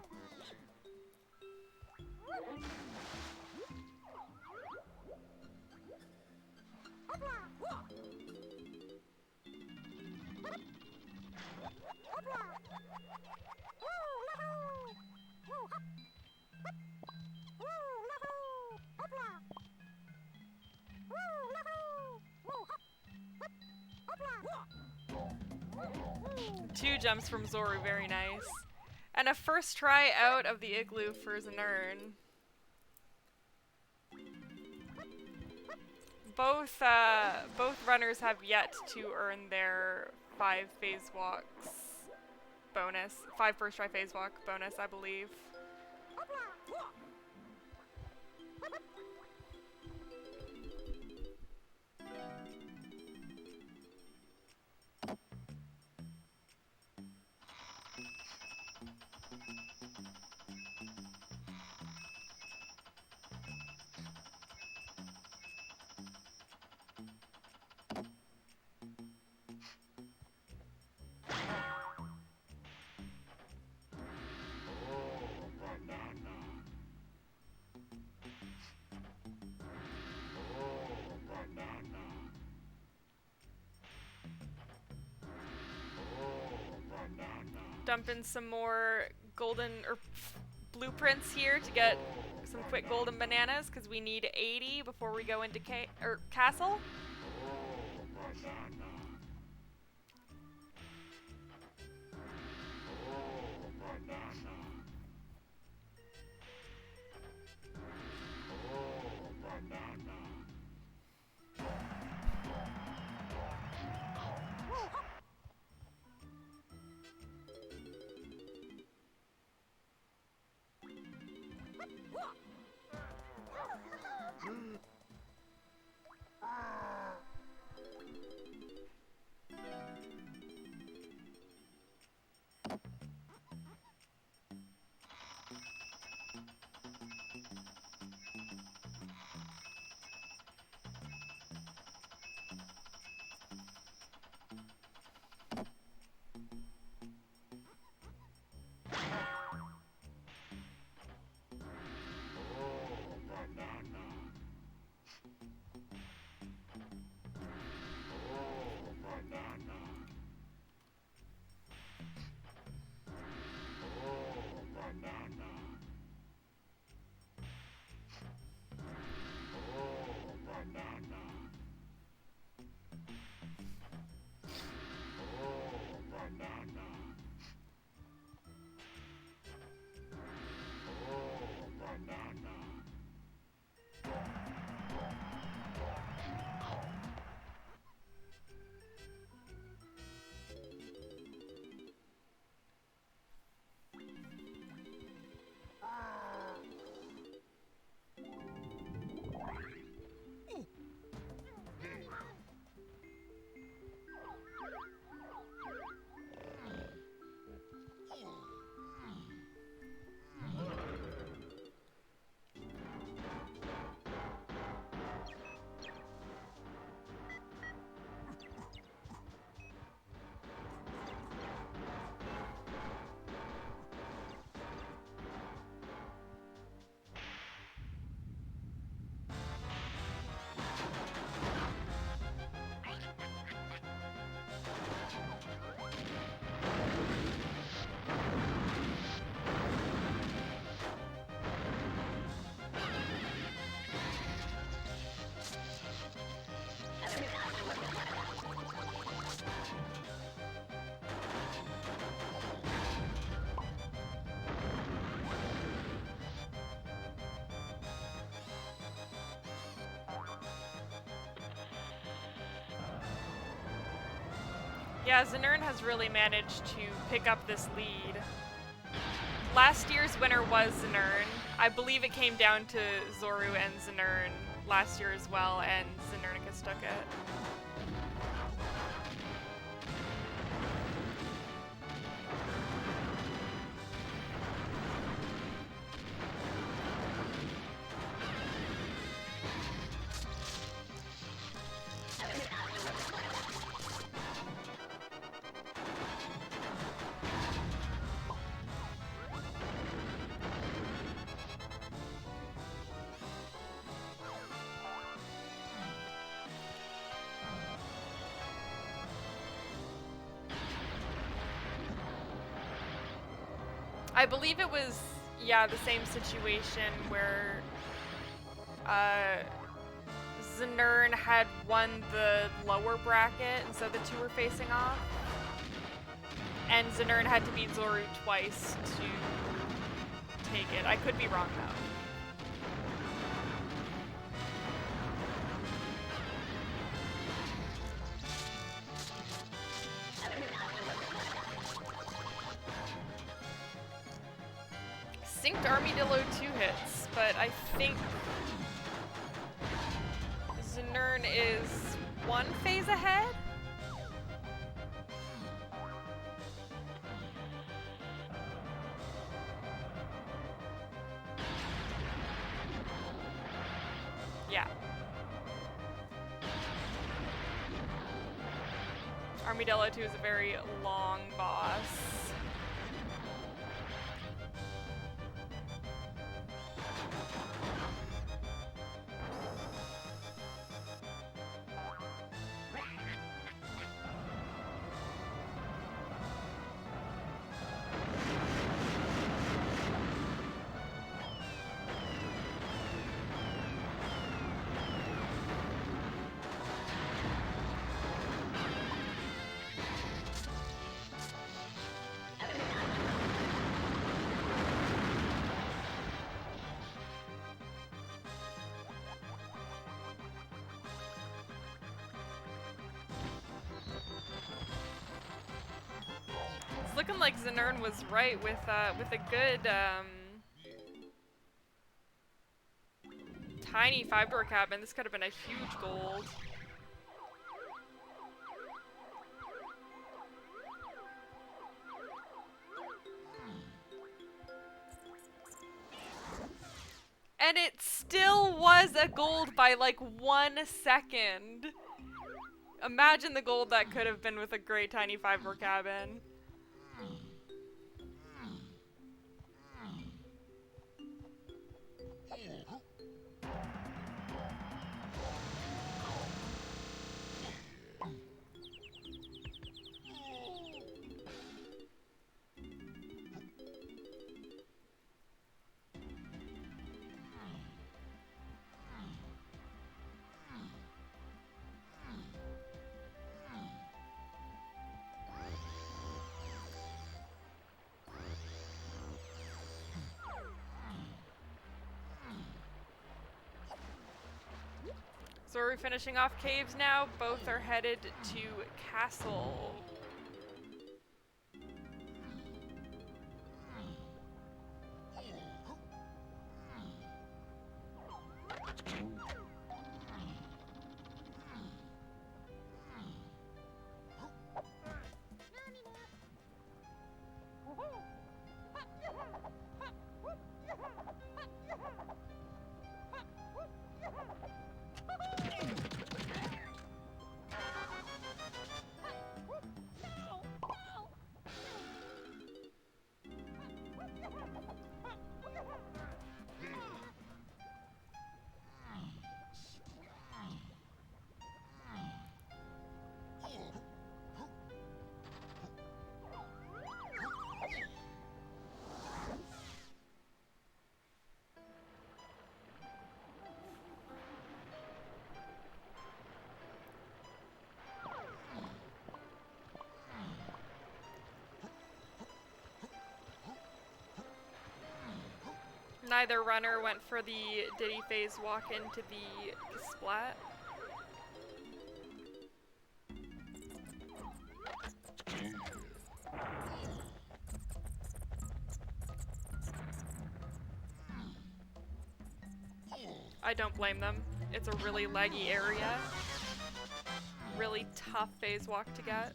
Two jumps from Zoru, very nice. And a first try out of the igloo for Znern. Both runners have yet to earn their 5 phase walks bonus. 5 first try phase walk bonus, I believe. Dump in some more golden or blueprints here to get some quick golden bananas because we need 80 before we go into castle. Yeah, Znern has really managed to pick up this lead. Last year's winner was Znern. I believe it came down to Zoru and Znern last year as well, and Znernicus took it. I believe it was, yeah, the same situation where Znern had won the lower bracket, and so the two were facing off. And Znern had to beat Zoru twice to take it. I could be wrong, though. Synced Armadillo 2 hits, but I think Znern is one phase ahead? Yeah. Armadillo 2 is a very long boss. Looking like Znern was right with a good tiny 5-door cabin. This could have been a huge gold. And it still was a gold by like 1 second. Imagine the gold that could have been with a great tiny 5-door cabin. So are we finishing off caves now? Both are headed to castle. Neither runner went for the Diddy phase walk into the splat. I don't blame them. It's a really leggy area. Really tough phase walk to get.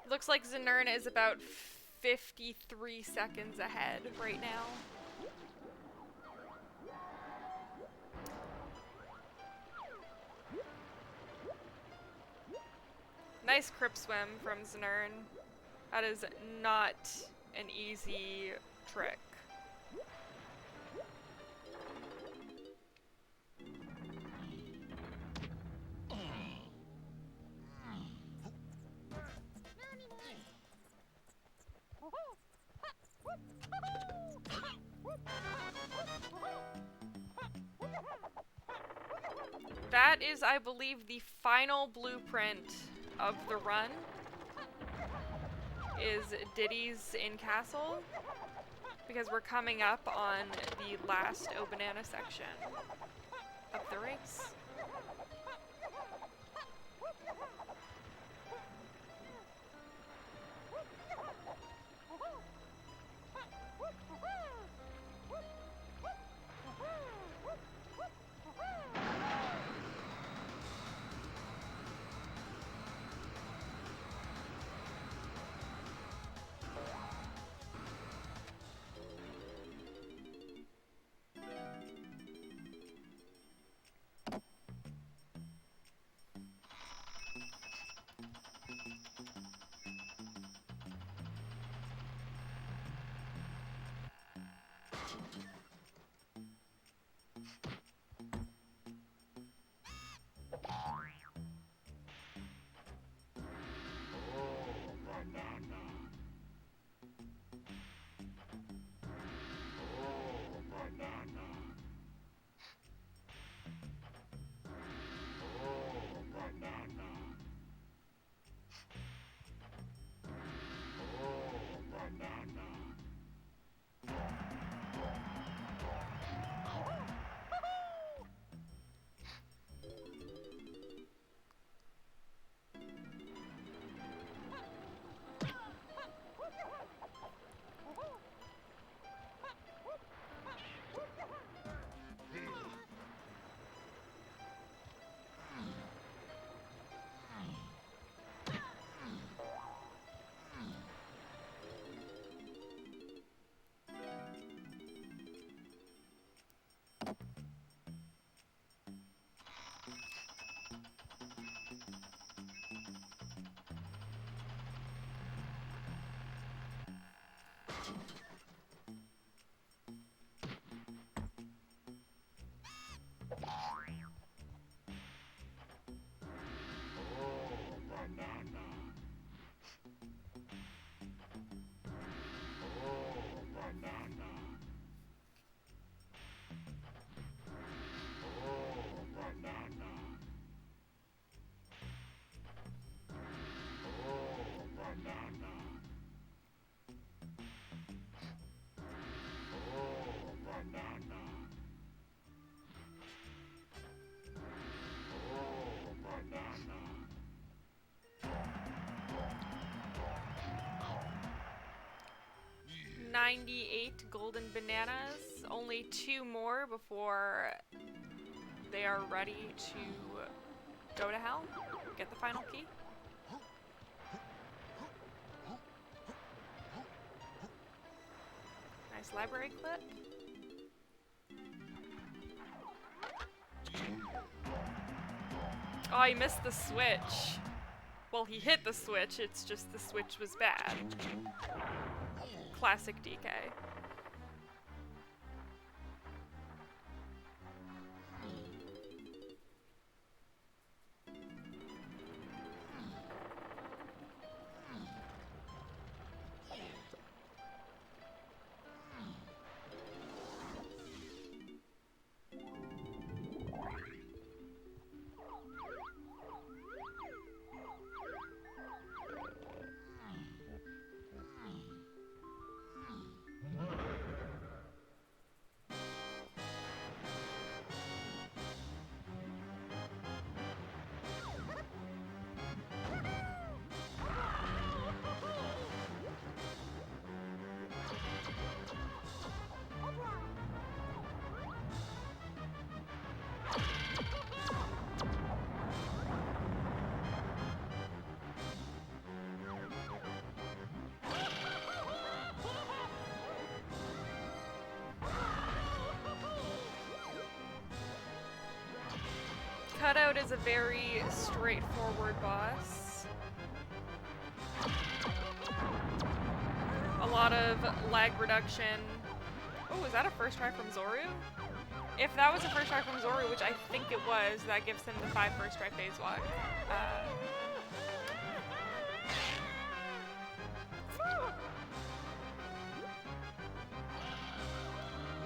Looks like Znerna is about 53 seconds ahead right now. Nice crip swim from Znern. That is not an easy trick. That is, I believe, the final blueprint of the run. Is Diddy's in Castle, because we're coming up on the last O Banana section of the race. $98 golden bananas. Only 2 more before they are ready to go to hell. Get the final key. Nice library clip. Oh, he missed the switch. Well, he hit the switch, it's just the switch was bad. Classic DK. Cutout is a very straightforward boss. A lot of lag reduction. Oh, is that a first try from Zoru? If that was a first try from Zoru, which I think it was, that gives him the 5 first try phase walk.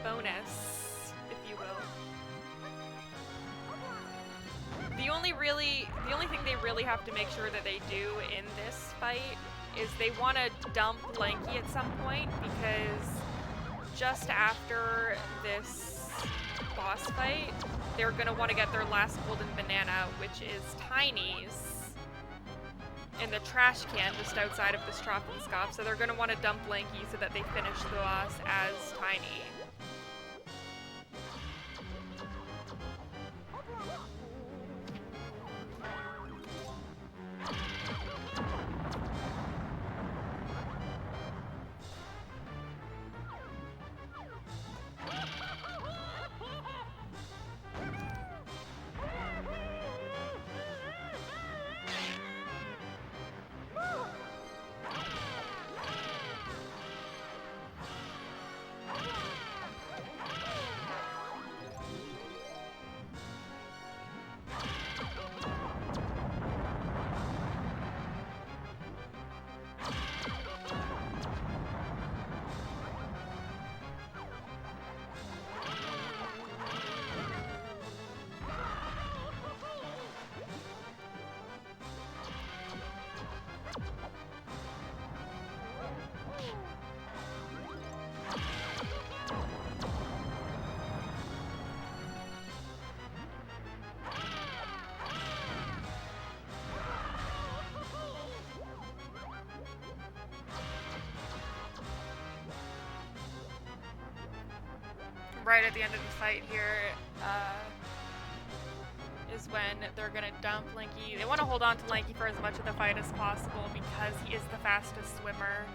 Bonus, if you will. The only thing they really have to make sure that they do in this fight is they want to dump Lanky at some point, because just after this boss fight, they're gonna want to get their last golden banana, which is Tiny's, in the trash can just outside of this Tropenscope. So they're gonna want to dump Lanky so that they finish the boss as Tiny. Right at the end of the fight here is when they're gonna dump Lanky. They want to hold on to Lanky for as much of the fight as possible because he is the fastest swimmer.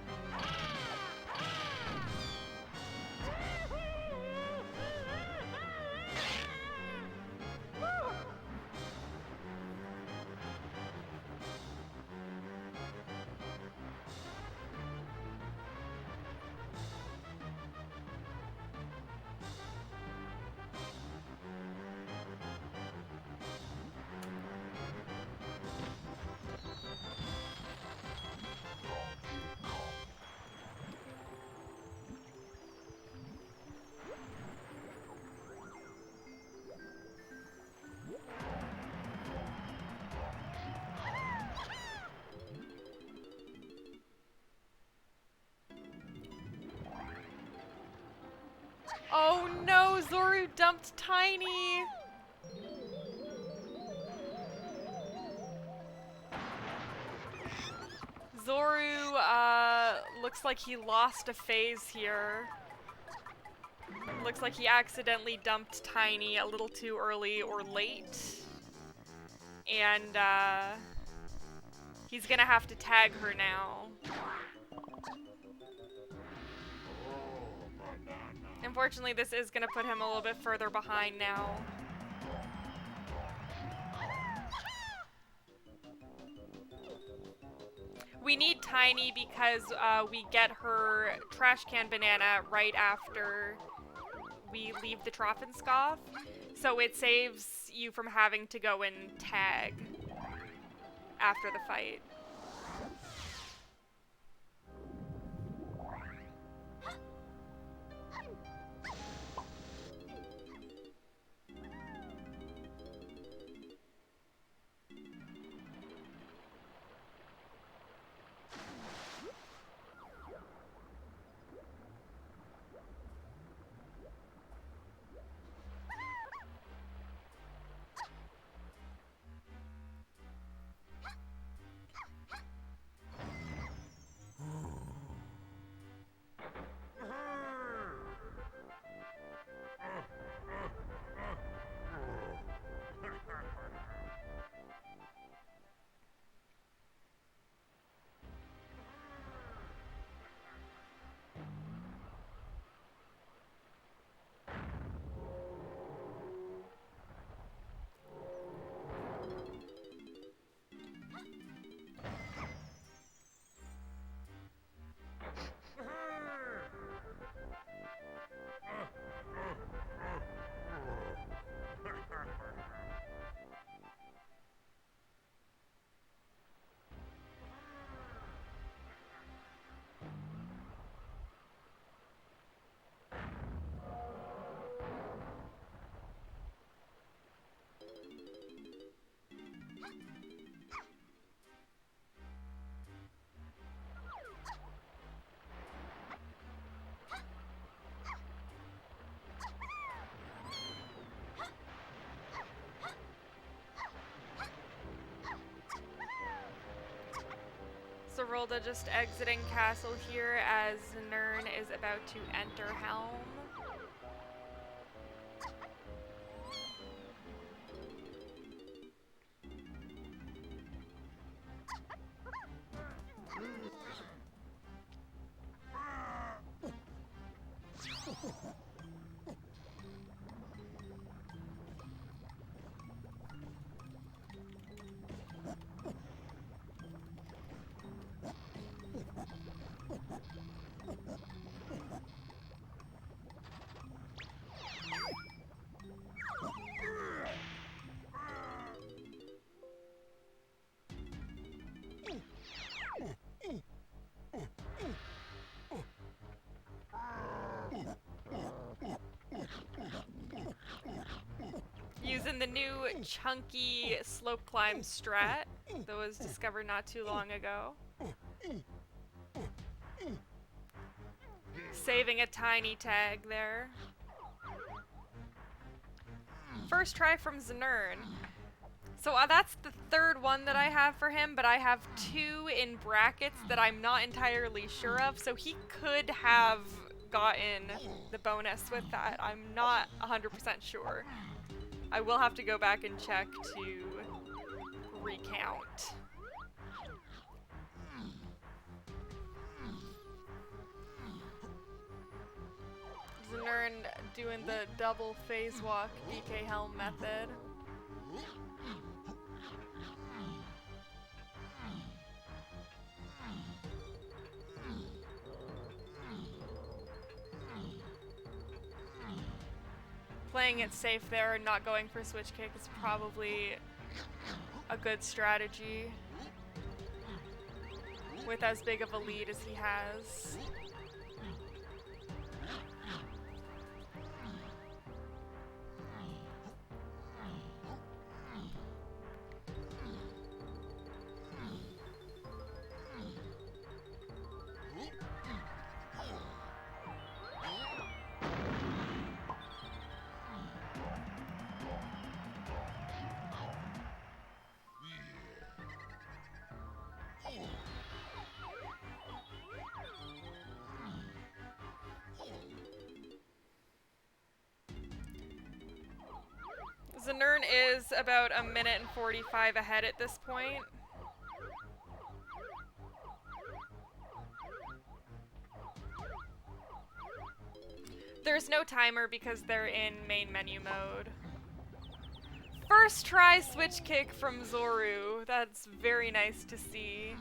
Oh no, Zoru dumped Tiny! Zoru, looks like he lost a phase here. Looks like he accidentally dumped Tiny a little too early or late. And, he's gonna have to tag her now. Unfortunately, this is gonna put him a little bit further behind now. We need Tiny because we get her trash can banana right after we leave the Tropenscope, so it saves you from having to go and tag after the fight. Zorulda just exiting castle here as Znern is about to enter Helm. Using the new chunky slope climb strat that was discovered not too long ago. Saving a tiny tag there. First try from Znern. So that's the third one that I have for him, but I have 2 in brackets that I'm not entirely sure of, so he could have gotten the bonus with that. I'm not 100% sure. I will have to go back and check to recount. Znern doing the double phase walk DK Helm method. Playing it safe there and not going for switch kick is probably a good strategy with as big of a lead as he has. Znern is about 1:45 ahead at this point. There's no timer because they're in main menu mode. First try switch kick from Zoru. That's very nice to see.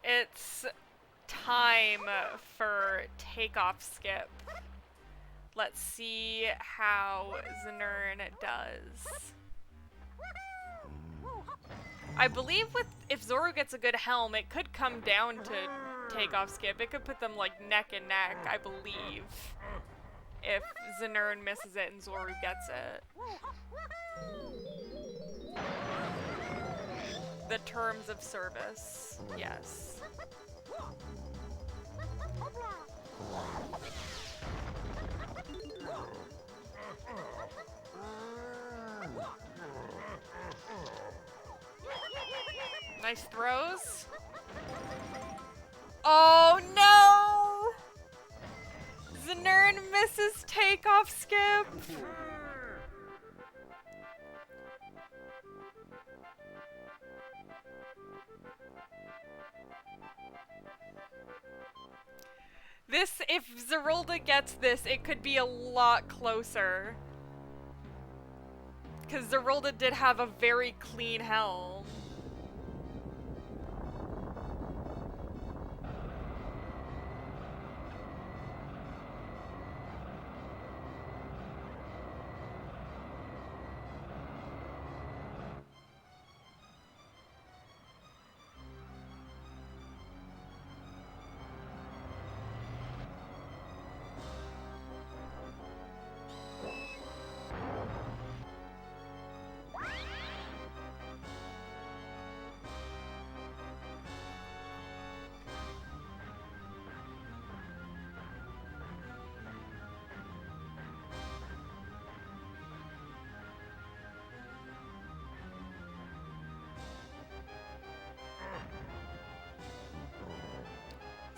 It's time for takeoff skip. Let's see how Znern does. I believe if Zoru gets a good helm, it could come down to takeoff skip. It could put them like neck and neck, I believe, if Znern misses it and Zoru gets it. The terms of service, yes. Nice throws. Oh no! Znern misses takeoff skip. This, if Zorulda gets this, it could be a lot closer. Because Zorulda did have a very clean helm.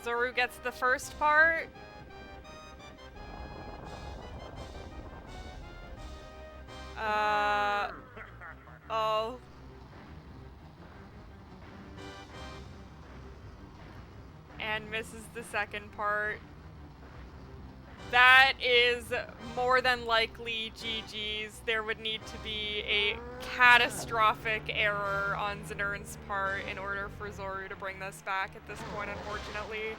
Zoru gets the first part. Oh. And misses the second part. That is more than likely GG's. There would need to be a catastrophic error on Znern's part in order for Zoru to bring this back at this point, unfortunately.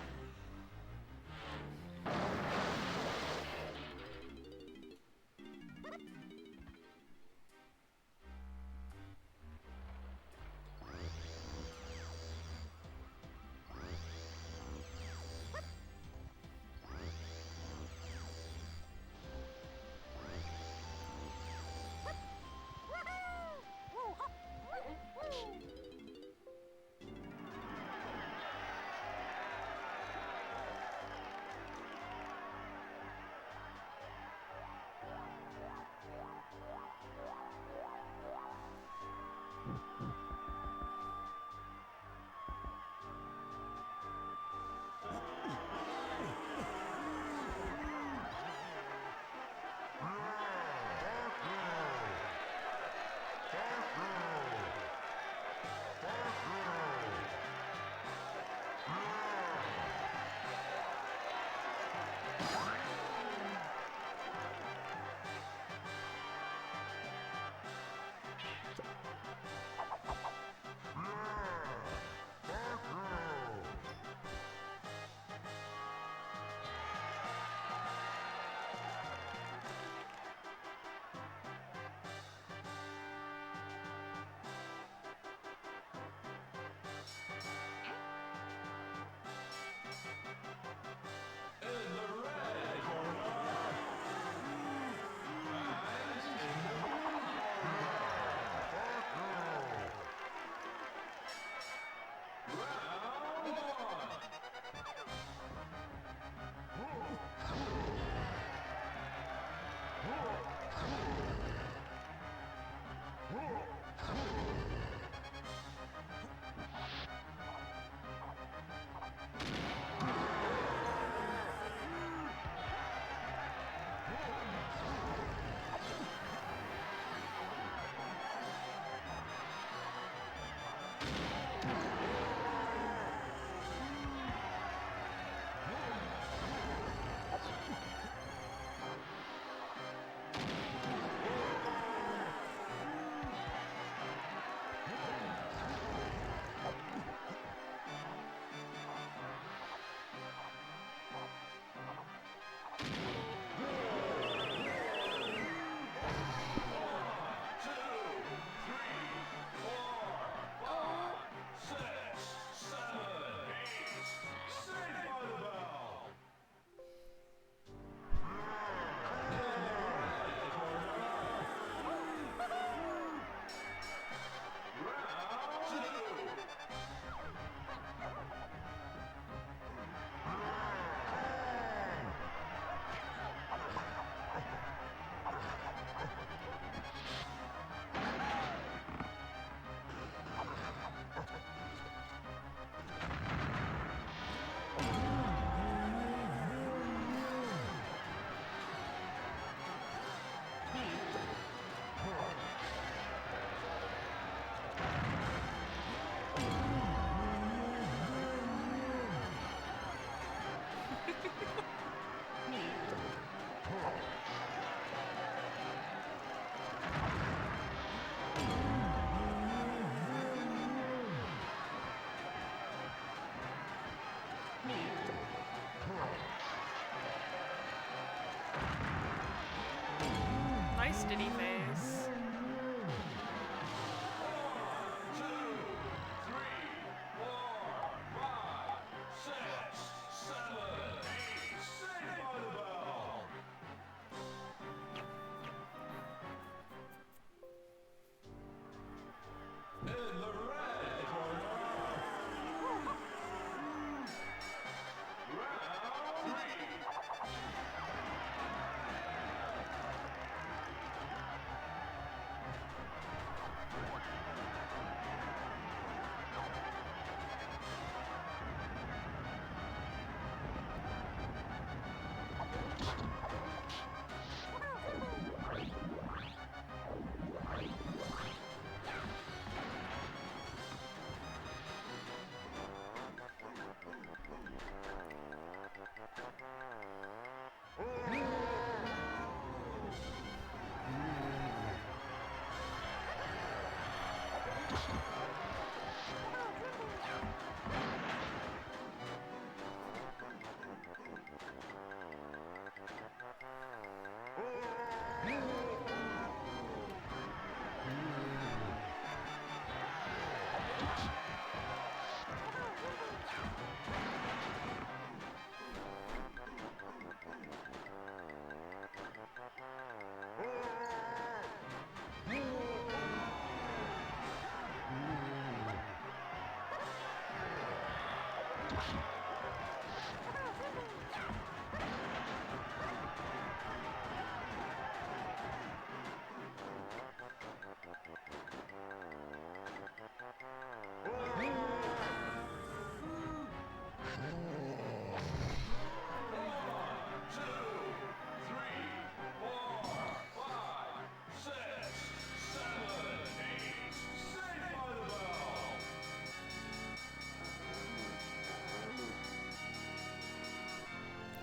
Nice Diddy face.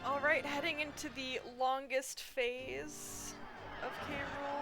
Alright, heading into the longest phase of K. Rool.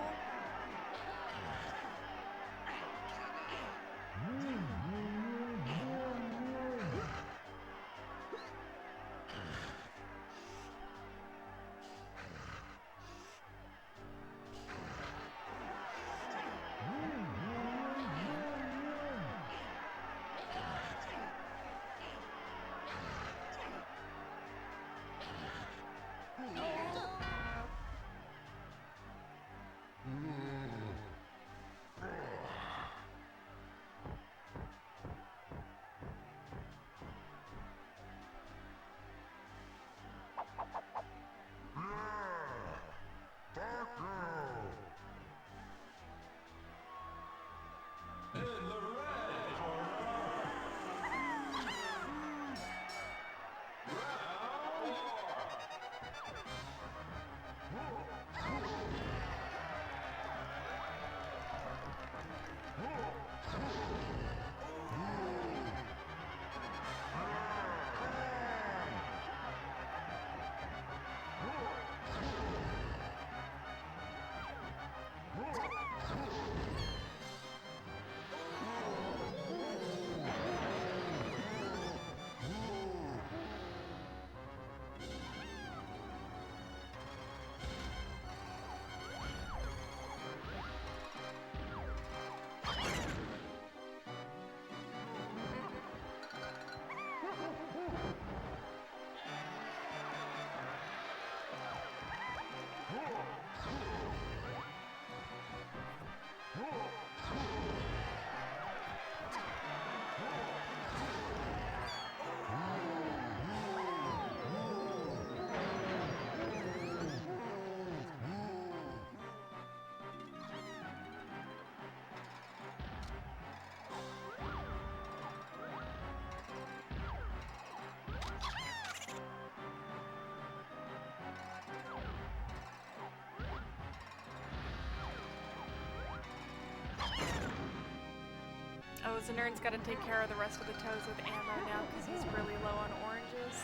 Oh, Znern's gotta take care of the rest of the toes with ammo now because he's really low on oranges.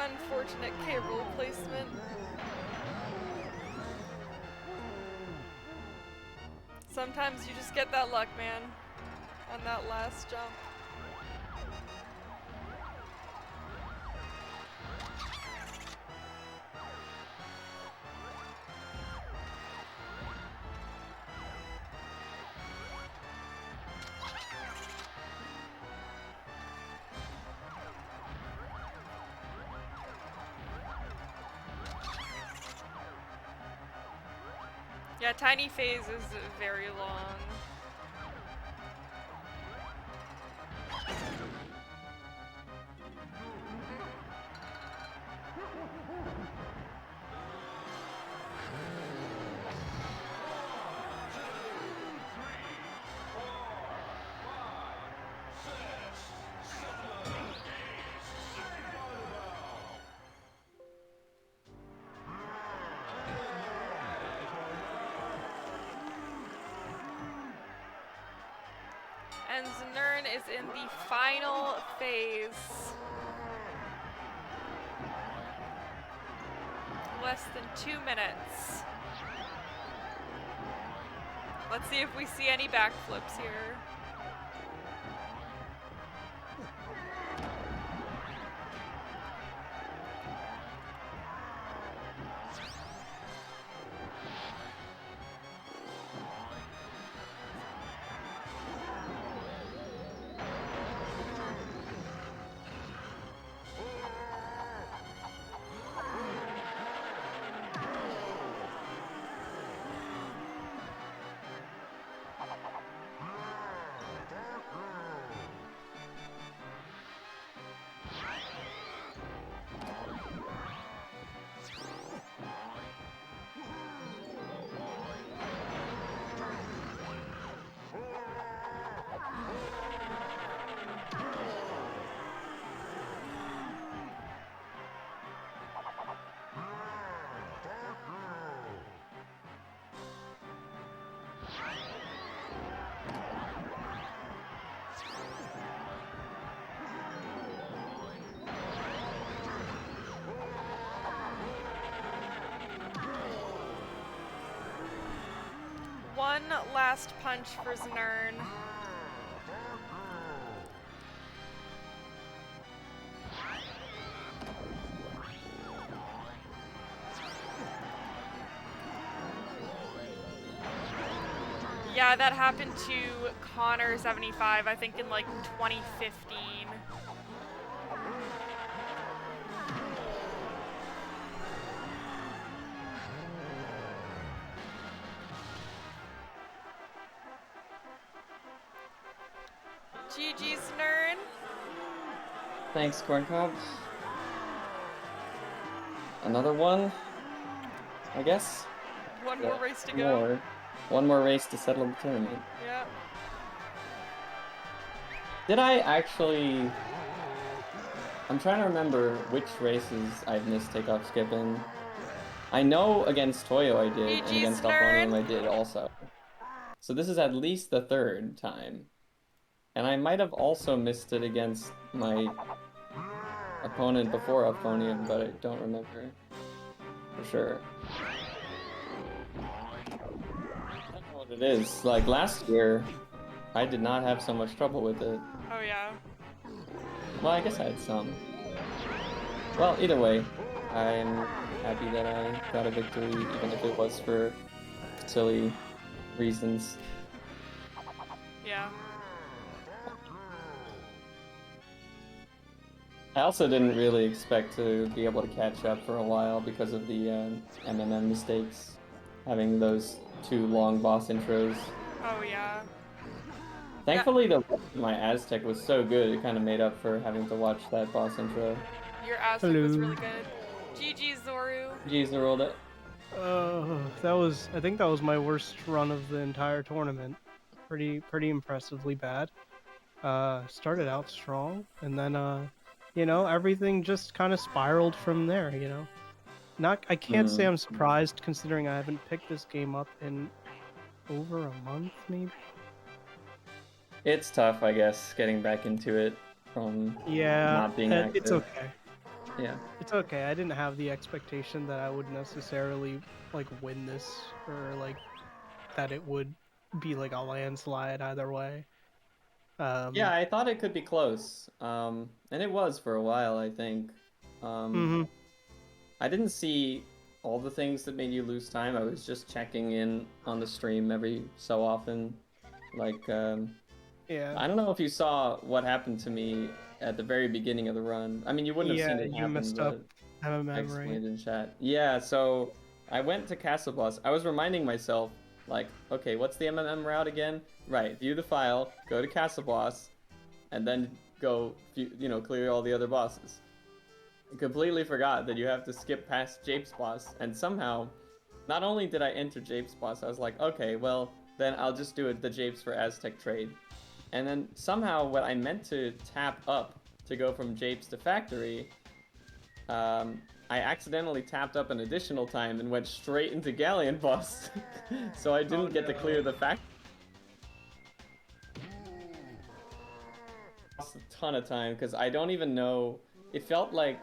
Unfortunate K. Rool placement. Sometimes you just get that luck, man, on that last jump. Yeah, tiny phase is very long. And Znern is in the final phase. Less than 2 minutes. Let's see if we see any backflips here. One last punch for Znern. Yeah, that happened to Connor75, I think in like 2015. GG, Znern. Thanks, Corncob. Another one, I guess. One more race to One go. more. One more race to settle the tournament. Yep. Did I actually... I'm trying to remember which races I've missed takeoff skipping. I know against Toyo I did, and GG, against Znern. Alphonium I did also. So this is at least the third time. And I might have also missed it against my opponent before Alphonium, but I don't remember for sure. I don't know what it is. Like last year, I did not have so much trouble with it. Oh yeah. Well, I guess I had some. Well, either way, I'm happy that I got a victory, even if it was for silly reasons. Yeah. I also didn't really expect to be able to catch up for a while because of the MMM mistakes, having those 2 long boss intros. Oh yeah. Thankfully, my Aztec was so good, it kind of made up for having to watch that boss intro. Your Aztec was Hello. really good. GG, Zoru. Jeez, Zorulda. I think that was my worst run of the entire tournament. Pretty impressively bad. Started out strong, and then you know, everything just kind of spiraled from there. You know, I can't say I'm surprised considering I haven't picked this game up in over a month, maybe. It's tough, I guess, getting back into it from not being active. It's okay. Yeah. It's okay. I didn't have the expectation that I would necessarily like win this, or like that it would be like a landslide either way. Yeah, I thought it could be close, and it was for a while, I think. I didn't see all the things that made you lose time. I was just checking in on the stream every so often. Like, Yeah. I don't know if you saw what happened to me at the very beginning of the run. I mean, you wouldn't have seen it you happen, messed but up MMM, I explained right? in chat. Yeah, so I went to Castle Boss. I was reminding myself, like, okay, what's the MMM route again? Right, view the file, go to Castle Boss, and then go, you know, clear all the other bosses. I completely forgot that you have to skip past Jape's boss, and somehow, not only did I enter Jape's boss, I was like, okay, well, then I'll just do it the Japes for Aztec trade. And then somehow what I meant to tap up to go from Japes to Factory, I accidentally tapped up an additional time and went straight into Galleon boss. So I didn't get to clear the factory. lost a ton of time because I don't even know. It felt like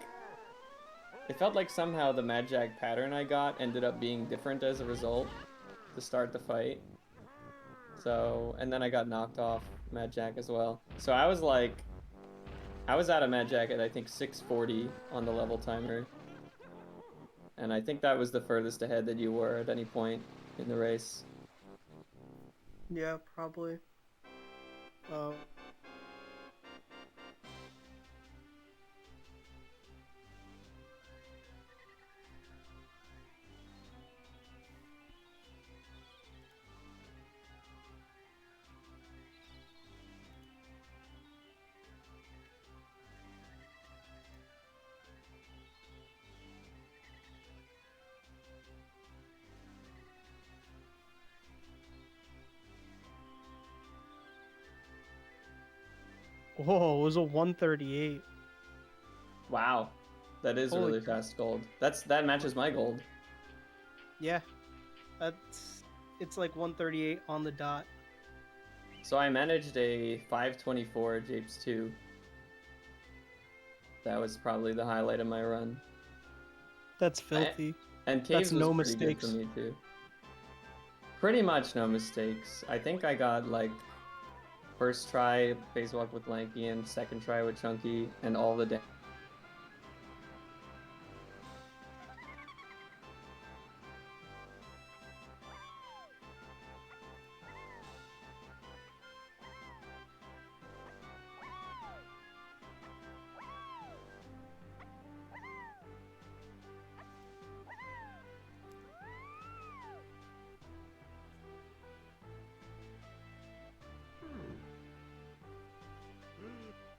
somehow the Mad Jack pattern I got ended up being different as a result to start the fight. So, and then I got knocked off Mad Jack as well. So I was like, I was out of Mad Jack at I think 640 on the level timer. And I think that was the furthest ahead that you were at any point in the race. Yeah, probably. Whoa, it was a 138. Wow. That is a Holy really crap. fast gold. That matches my gold. Yeah, it's like 138 on the dot. So I managed a 524 Japes 2. That was probably the highlight of my run. That's filthy. And Caves That's no was pretty mistakes. good for me too. Pretty much no mistakes. I think I got like first try phase walk with Lanky and second try with Chunky and all the damage.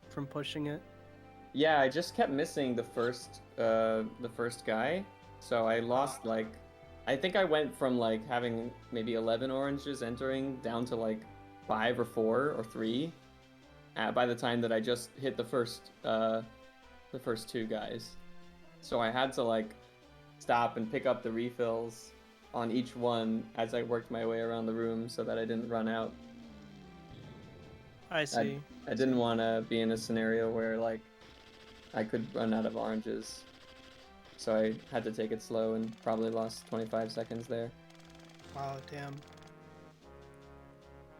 From pushing it. Yeah, I just kept missing the first guy. So I lost like, I think I went from like having maybe 11 oranges entering down to like 5 or 4 or 3 by the time that I just hit the first 2 guys. So I had to like stop and pick up the refills on each one as I worked my way around the room so that I didn't run out. I see. I didn't want to be in a scenario where like I could run out of oranges. So I had to take it slow and probably lost 25 seconds there. Oh, damn.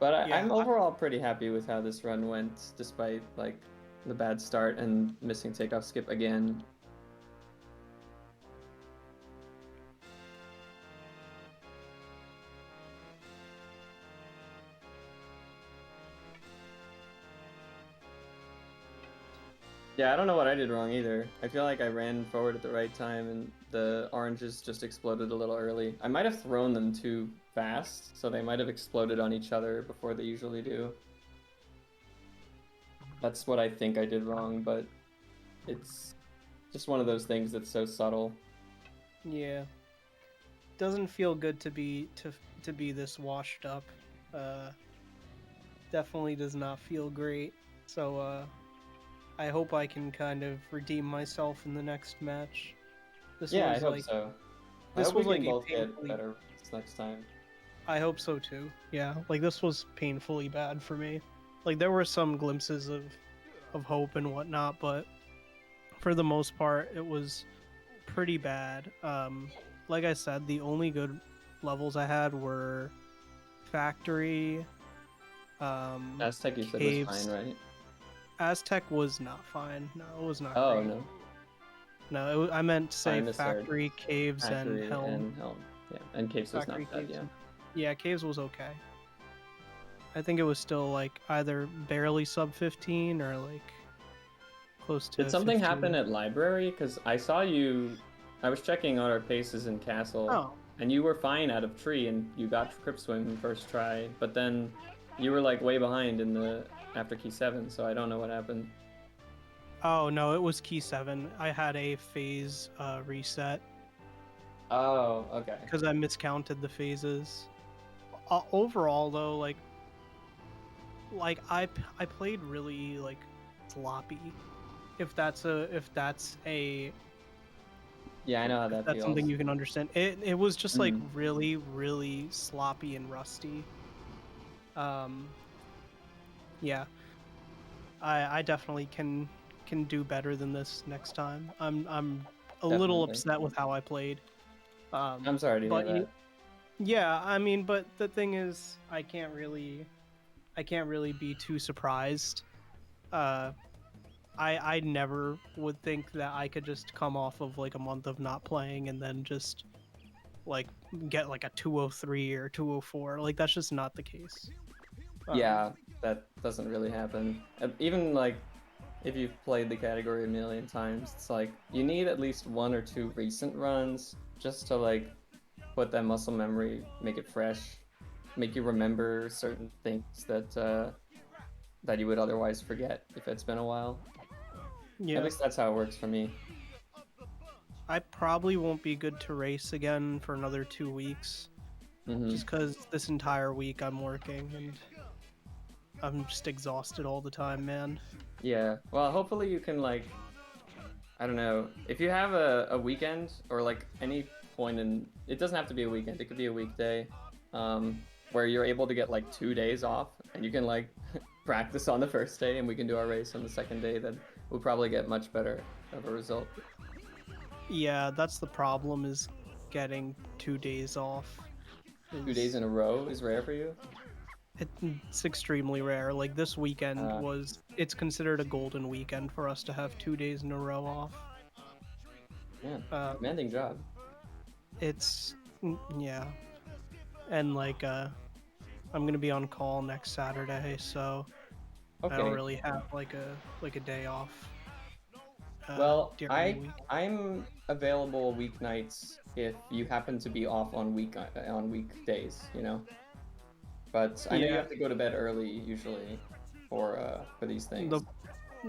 But Yeah. I'm overall pretty happy with how this run went, despite like the bad start and missing takeoff skip again. Yeah, I don't know what I did wrong either. I feel like I ran forward at the right time and the oranges just exploded a little early. I might have thrown them too fast, so they might have exploded on each other before they usually do. That's what I think I did wrong, but it's just one of those things that's so subtle. Yeah. Doesn't feel good to be this washed up. Definitely does not feel great. So I hope I can kind of redeem myself in the next match. This Yeah, I was hope like so. I this hope we was like can a both get painfully. better runs next time. I hope so too. Yeah, like this was painfully bad for me. Like there were some glimpses of hope and whatnot, but for the most part, it was pretty bad. Like I said, the only good levels I had were factory, Aztec you said was caves. fine, right? Aztec was not fine. No, it was not Oh, great. no. No, I meant to say I misheard. factory, caves, and Factory helm. and Helm. Yeah, and Caves was Factory, not bad, caves. yeah. Yeah, caves was okay. I think it was still like either barely sub 15 or like close to. Did something 15. happen at library? Because I saw you. I was checking on our paces in castle, Oh. and you were fine out of tree, and you got Crypt Swim first try, but then you were like way behind in the after key 7, so I don't know what happened. Oh no, it was key 7. I had a phase reset Oh, okay. because I miscounted the phases. Overall though, like I played really like sloppy. If that's a Yeah, I know how that that's feels. something you can understand. It was just like really, really sloppy and rusty. Yeah. I definitely can do better than this next time. I'm a little Definitely. upset with how I played. I'm sorry to hear But that. yeah, I mean, but the thing is, I can't really be too surprised. Uh, I never would think that I could just come off of like a month of not playing and then just like get like a 203 or 204. Like that's just not the case. Yeah, that doesn't really happen. Even like if you've played the category a million times, it's like you need at least 1 or 2 recent runs just to like put that muscle memory, make it fresh, make you remember certain things that you would otherwise forget if it's been a while. At Yeah, least that's how it works for me. I probably won't be good to race again for another 2 weeks, Hmm. just because this entire week I'm working and I'm just exhausted all the time, man. Yeah. Well, hopefully you can like, I don't know, if you have a weekend or like any point in, it doesn't have to be a weekend, it could be a weekday, where you're able to get like 2 days off and you can like practice on the first day and we can do our race on the second day, then we'll probably get much better of a result. Yeah, that's the problem is getting 2 days off. 2 days in a row is rare for you? It's extremely rare. Like this weekend Uh, it's considered a golden weekend for us to have 2 days in a row off. Man, Uh, demanding job. it's yeah, and like I'm gonna be on call next Saturday, so I don't Okay. really have like a day off Well, during the week. I'm available weeknights if you happen to be off on weekdays, you know. But I know you Yeah, have to go to bed early usually for these the things.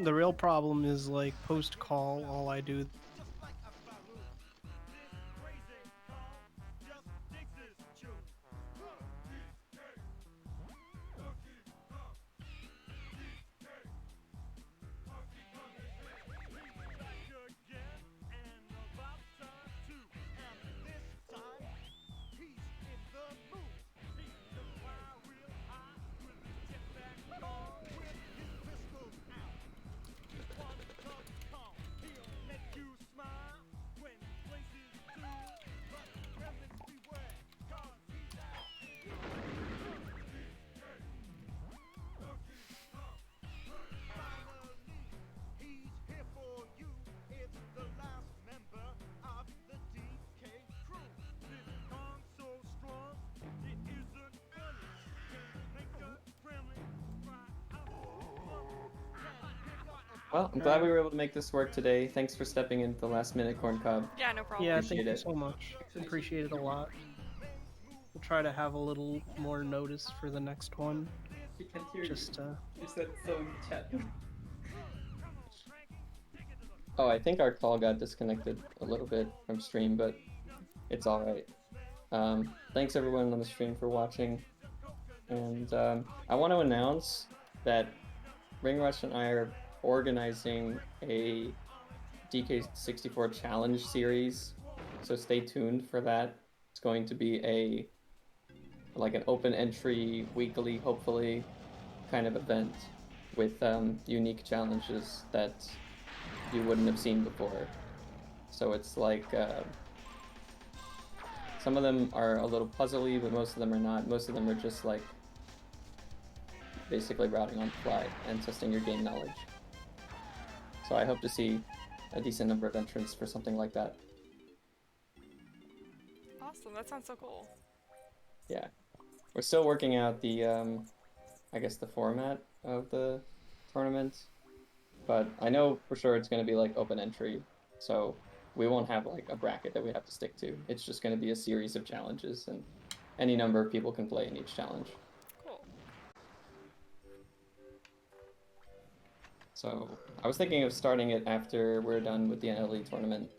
the real problem is like post call, all I do. Well, I'm glad we were able to make this work today. Thanks for stepping in at the last minute, Corncob. Yeah, no problem. Yeah, Appreciate thank you it. so much. Appreciate it a lot. We'll try to have a little more notice for the next one. We can't hear Just you said so in the chat. Oh, I think our call got disconnected a little bit from stream, but it's all right. Thanks everyone on the stream for watching, and I want to announce that Ring Rush and I are organizing a DK64 challenge series, so stay tuned for that. It's going to be like an open entry weekly, hopefully, kind of event with unique challenges that you wouldn't have seen before. So it's like some of them are a little puzzly, but most of them are not. Most of them are just like basically routing on the fly and testing your game knowledge. So I hope to see a decent number of entrants for something like that. Awesome, that sounds so cool. Yeah, we're still working out the I guess the format of the tournament, but I know for sure it's going to be like open entry, so we won't have like a bracket that we have to stick to. It's just going to be a series of challenges, and any number of people can play in each challenge. Cool. So I was thinking of starting it after we're done with the NLE tournament,